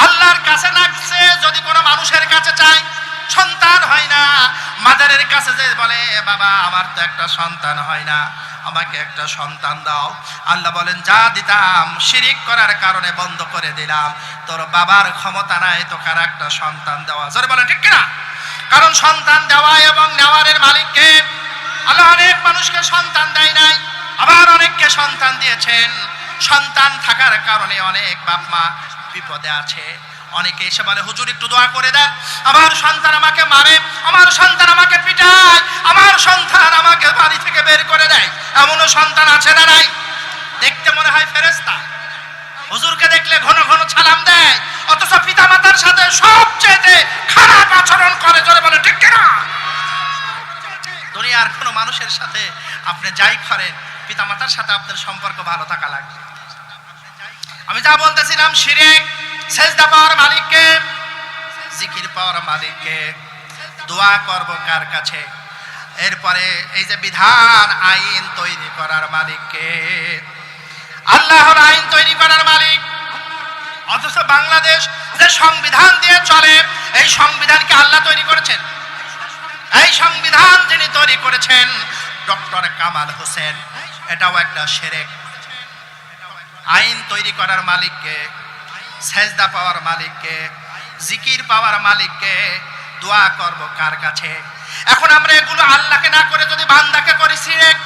আল্লাহর কাছে না চেয়ে যদি কোনো মানুষের কাছে চায়, সন্তান হয় না, মাদারের কাছে যে বলে বাবা আমার তো একটা সন্তান হয় না, আমাকে একটা সন্তান দাও, আল্লাহ বলেন যা দিতাম শিরিক করার কারণে বন্ধ করে দিলাম, তোর বাবার ক্ষমতা নাই তোকে আর একটা সন্তান দেওয়া। জোরে বলেন ঠিক কিনা? কারণ সন্তান দেওয়া এবং নেওয়ারের মালিককে। আল্লাহ অনেক মানুষকে সন্তান দেয় নাই, আবার অনেককে সন্তান দিয়েছেন। সন্তান থাকার কারণে অনেক বাপ মা বিপদে আছে। অনেকে এসে বলে হুজুর একটু দোয়া করে দেন, আমার সন্তান আমাকে মারে, আমার সন্তান আমাকে পিটায়, আমার সন্তান আমাকে বাড়ি থেকে বের করে দেয়। এমনও সন্তান আছে না নাই? দেখতে মনে হয় ফেরেশতা, হুজুরকে দেখলে ঘন ঘন সালাম দেয়, অথচ পিতা মাতার সাথে সবচেয়ে খারাপ আচরণ করে। জোরে বলে ঠিক কিনা? দুনিয়ার কোনো মানুষের সাথে আপনি যাই করেন, পিতা মাতার সাথে আপনার সম্পর্ক ভালো থাকা লাগবে। আমি যা বলতেছিলাম, শিরক, সেজদা পাওয়ার মালিককে, জিকির পাওয়ার মালিককে, দোয়া করব কার কাছে, এরপরে এই যে বিধান আইন তৈরি করার মালিককে। আল্লাহর আইন তৈরি করার মালিক। অথচ বাংলাদেশ যে সংবিধান দিয়ে চলে, এই সংবিধানকে আল্লাহ তৈরি করেছেন। এই সংবিধান যিনি তৈরি করেছেন ডক্টর কামাল হোসেন, এটাও একটা শিরক। আইন তৈরি করার মালিককে, সেজদা পাওয়ার মালিককে, জিকির পাওয়ার মালিককে, দোয়া করব কার কাছে? এখন আমরা এগুলো আল্লাহকে না করে যদি বান্দাকে করি শিরক,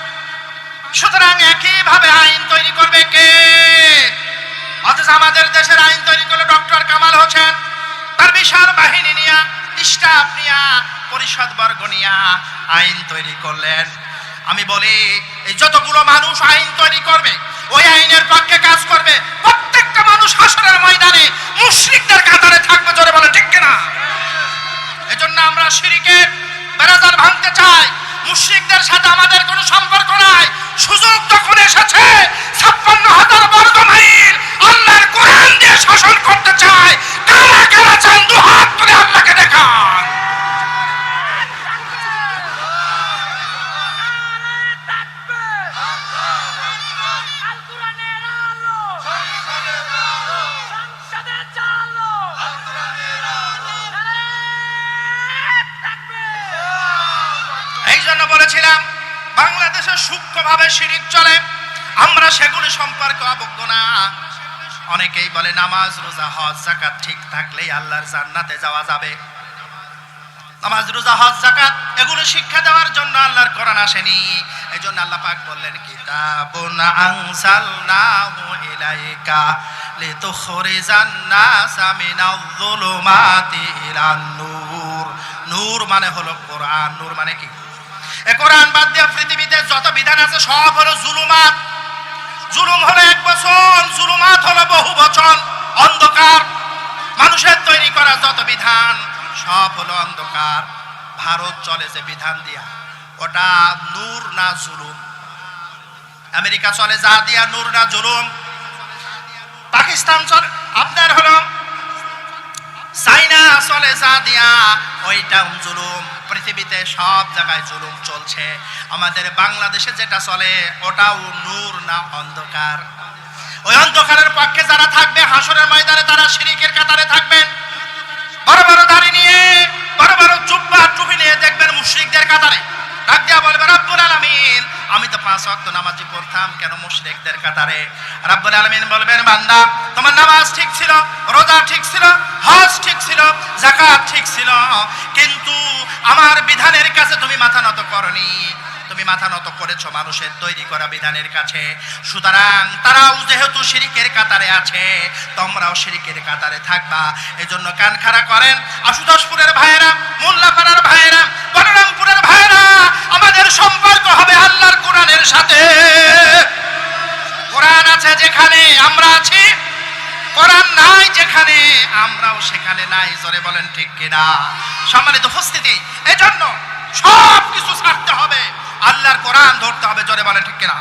সুতরাং একইভাবে আইন তৈরি করবে কে? অথচ আমাদের দেশের আইন তৈরি করলো ডক্টর কামাল হোসেন, তার বিশাল বাহিনী নিয়া, স্টাফ নিয়া, পরিষদ বর্গ নিয়া আইন তৈরি করলেন। আমি বলি এই যতগুলো মানুষ আইন তৈরি করবে, ওই আইনের পক্ষে কাজ করবে, প্রত্যেকটা মানুষ হাসরের ময়দানে মুশরিকদের কাতারে থাকবে। জোরে বলে ঠিক কিনা? এজন্য আমরা শিরকের বেড়াজাল ভাঙতে চাই। মুশরিকদের সাথে আমাদের কোনো সম্পর্ক নাই। সুযোগ তখন এসেছে 56,000 বর্গ মাইল আল্লাহর কোরআন দিয়ে শাসন করতে চায়। কারা কারা চান দুহাত তুলে আল্লাহকে দেখান। বলেছিলাম বাংলাদেশে সূক্ষ্মভাবে শিরিক চলে, আমরা সেগুলি সম্পর্কে অবজ্ঞ না। অনেকেই বলে নামাজ রোজা হজ যাকাত ঠিক থাকলেই আল্লাহর জান্নাতে যাওয়া যাবে। নামাজ রোজা হজ যাকাত এগুলো শিক্ষা দেওয়ার জন্য আল্লাহর কোরআন আসেনি। এজন্য আল্লাহ পাক বললেন কিতাবুন আনসালনাহু ইলাইকা লিতুখরিজান নাসা মিনাল যুলুমাতি ইলান নূর। নূর মানে হলো কোরআন। নূর মানে কি? এই কোরআন বাদ দিয়ে পৃথিবীতে যত বিধান আছে সব হলো জুলুমাত। জুলুম হলো এক বচন, জুলুমাত হলো বহু বচন, অন্ধকার। মানুষের তৈরি করা যত বিধান সব হলো অন্ধকার। ভারত চলে যে বিধান দিয়া, ওটা নূর না জুলুম? আমেরিকা চলে যা দিয়া, নূর না জুলুম? পাকিস্তান চলে আপনার হলো, চাইনা চলে যা দিয়া, ওইটা জুলুম। পৃথিবীতে সব জায়গায় জুলুম চলছে। আমাদের বাংলাদেশে যেটা চলে ওটাও নূর না অন্ধকার? ওই অন্ধকারের পক্ষে যারা থাকবে হাসরের ময়দানে তারা শিরকের কাতারে থাকবেন। বড় বড় দাড়ি নিয়ে, বড় বড় জুব্বা টুপি নিয়ে দেখবেন মুশরিকদের কাতারে। ডাক দিয়া বলবে রব্বুল আলামিন আমি তো 5 ওয়াক্ত নামাজই পড়তাম, কেন মুশরিকদের কাতারে? রব্বুল আলামিন বলবেন বান্দা তোমার নামাজ ঠিক ছিল, রোজা ঠিক ছিল, হজ ঠিক ছিল, যাকাত ঠিক ছিল, কিন্তু আমার বিধানের কাছে তুমি মাথা নত করনি। তুমি মাথা নত করেছো মানুষের তৈরি করা বিধানের কাছে। সুতরাং তারাও যেহেতু শিরকের কাতারে আছে, তোমরাও শিরকের কাতারে থাকবা। এজন্য কান খাড়া করেন আশুতোষপুরের ভাইয়েরা, মোল্লাপাড়ার ভাইয়েরা, বলরামপুরের ভাইয়েরা, আমাদের সম্পর্ক হবে আল্লাহর কোরআনের সাথে। কোরআন আছে যেখানে আমরা আছি, কোরআন নাই যেখানে আমরাও সেখানে নাই। জোরে বলেন ঠিক কিনা? সম্মানিত উপস্থিতি, এজন্য সব কিছু ছাড়তে হবে, আল্লাহর কোরআন ধরতে হবে। জোরে বলেন ঠিক কিনা?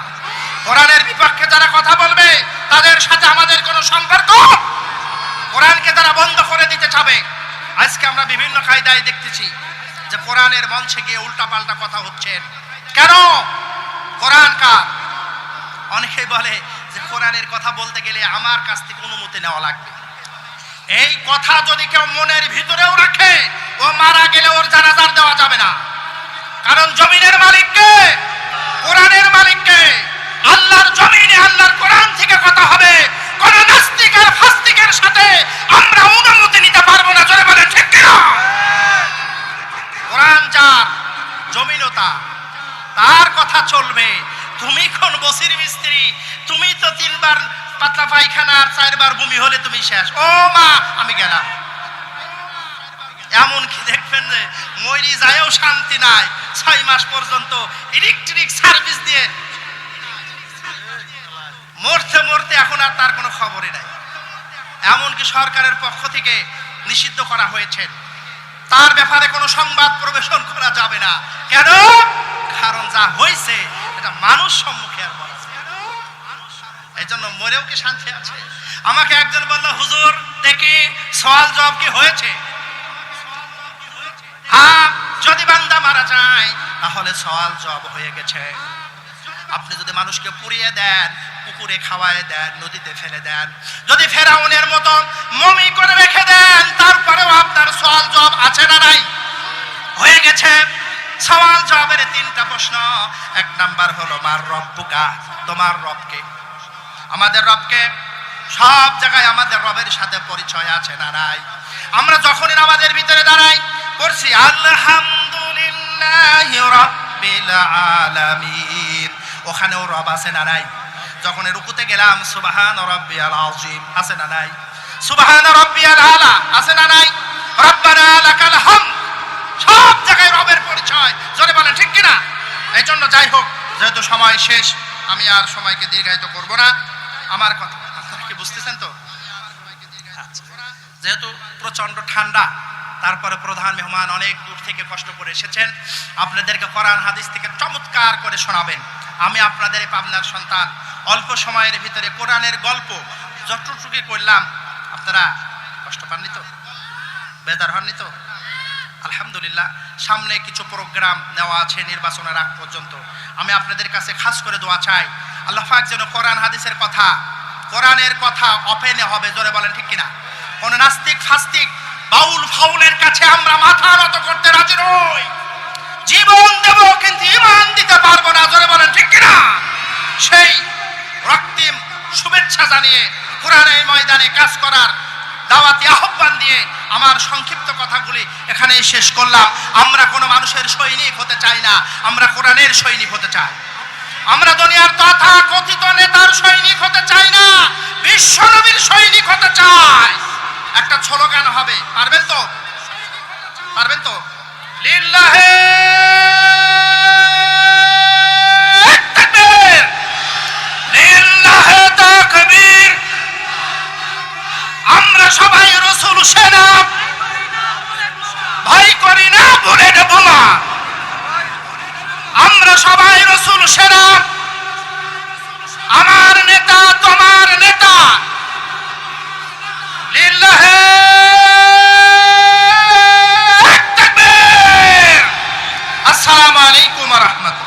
কোরআনের বিপক্ষে যারা কথা বলবে তাদের সাথে আমাদের কোনো সম্পর্ক। কোরআনকে তারা বন্ধ করে দিতে চাবে। আজকে আমরা বিভিন্ন কায়দায় দেখতেছি যে কোরআনের মঞ্চে গিয়ে উল্টাপাল্টা কথা হচ্ছেন। কেন? কোরআন কার? অনেকেই বলে যে কোরআনের কথা বলতে গেলে আমার কাছ থেকে অনুমতি নেওয়া লাগবে। এই কথা যদি কেউ মনের ভিতরেও রাখে ও মারা গেলে ওর জানাজার দেওয়া যাবে না। কারণ জমিনের মালিককে, কোরআনের মালিককে, আল্লাহর জমিনে আল্লাহর কোরআন থেকে কথা হবে। কোন নাস্তিক আর ফাস্তিকের সাথে আমরা অনুমতি নিতে পারবো না। জোরে বলেন ঠিক কিনা? কোরআন যার, জমিনও তার কথা চলবে। তুমি কোন বসির মিস্ত্রি? তুমি তো 3 বার পাতলা পায়খানা আর 4 বার বমি হলে তুমি শেষ। ও মা আমি গেলাম। এমন কি দেখবেন যে মরি যায়ও শান্তি নাই, 6 মাস পর্যন্ত ইলেকট্রিক সার্ভিস দিয়ে মরতে মরতে এখন আর তার কোনো খবরই নাই। এমনকি সরকারের পক্ষ থেকে নিষিদ্ধ করা হয়েছে, তার ব্যাপারে কোনো সংবাদ প্রবেশন করা যাবে না। কেন? কারণ যা হয়েছে এটা মানুষ সম্মুখে আর বলা যায় না। এই জন্য মরেও কি শান্তি আছে? আমাকে একজন বলল, হুজুর দেখি সওয়াল জবাব কি হয়েছে? হ্যাঁ, যদি বান্দা মারা যায় তাহলে সওয়াল জবাব হয়ে গেছে। আপনি যদি মানুষকে পুড়িয়ে দেন, পুকুরে খাওয়ায় দেন, নদীতে ফেলে দেন, যদি ফেরাউনের মতো মমি করে রেখে দেন, তারপরেও আপনার সওয়াল জবাব আছে না নাই? হয়ে গেছে। সওয়াল জবাবের 3টা প্রশ্ন। 1 নাম্বার হলো মার রব্বুকা, তোমার রবকে। আমাদের রবকে সব জায়গায় আমাদের রবের সাথে পরিচয় আছে না নাই? আমরা যখনই আমাদের ভিতরে দাঁড়াই পড়ছি আলহামদুলিল্লাহি রাব্বিল আলামিন, ওখানেও রব আছে না নাই? যখন রুকুতে গেলাম সুবহান রাব্বিয়াল আযীম আছে না নাই? সুবহান রাব্বিয়াল আলা আছে না নাই? রব্বানা লাকাল হামদ, সব জায়গায় রবের পরিচয়। জোরে বলেন ঠিক কিনা? এই জন্য যাই হোক, যেহেতু সময় শেষ, আমি আর সময়কে দীর্ঘায়িত করব না। আমার কথা আপনারা কি বুঝতেছেন তো? যেহেতু প্রচন্ড ঠান্ডা, তারপরে প্রধান মেহমান অনেক দূর থেকে কষ্ট করে এসেছেন, আপনাদেরকে কোরআন হাদিস থেকে চমৎকার করে শোনাবেন। আমি আপনাদের পাবনার সন্তান, অল্প সময়ের ভিতরে কোরআনের গল্প যতটুকু করলাম, আপনারা কষ্ট পাননি তো? বেজার হননি তো? আলহামদুলিল্লাহ। সামনে কিছু প্রোগ্রাম নেওয়া আছে নির্বাচনের আগ পর্যন্ত। আমি আপনাদের কাছে খাস করে দোয়া চাই, আল্লাহ পাক যেন কোরআন হাদিসের কথা, কোরআনের কথা ওপেনে হবে। জোরে বলেন ঠিক কিনা? কোন নাস্তিক ফাস্তিক বাউল ফাউলের কাছে আমরা মাথা নত করতে রাজি নই। জীবন দেব কিন্তু ঈমান দিতে পারবো না। জোরে বলেন ঠিক কিনা? সেই রক্তিম শুভেচ্ছা জানিয়ে কোরআনের ময়দানে কাজ করার দাওয়াতি আহ্বান দিয়ে আমার সংক্ষিপ্ত কথাগুলি এখানেই শেষ করলাম। আমরা কোনো মানুষের সৈনিক হতে চাই না, আমরা কোরআনের সৈনিক হতে চাই। আমরা দুনিয়ার তথা কথিত নেতার সৈনিক হতে চাই না, বিশ্বনবীর সৈনিক হতে চাই। একটা স্লোগান হবে, পারবেন তো? পারবেন তো? লিল্লাহে তাকবীর, লিল্লাহে তাকবীর। আমরা সবাই রাসূল সেনা, ভয় করি না বুলেট বোমা। আমরা সবাই রাসূল সেনা, আমার নেতা তোমার নেতা। লিল্লাহে তাকবীর। আসসালামু আলাইকুম ওয়া রাহমাতুল্লাহ।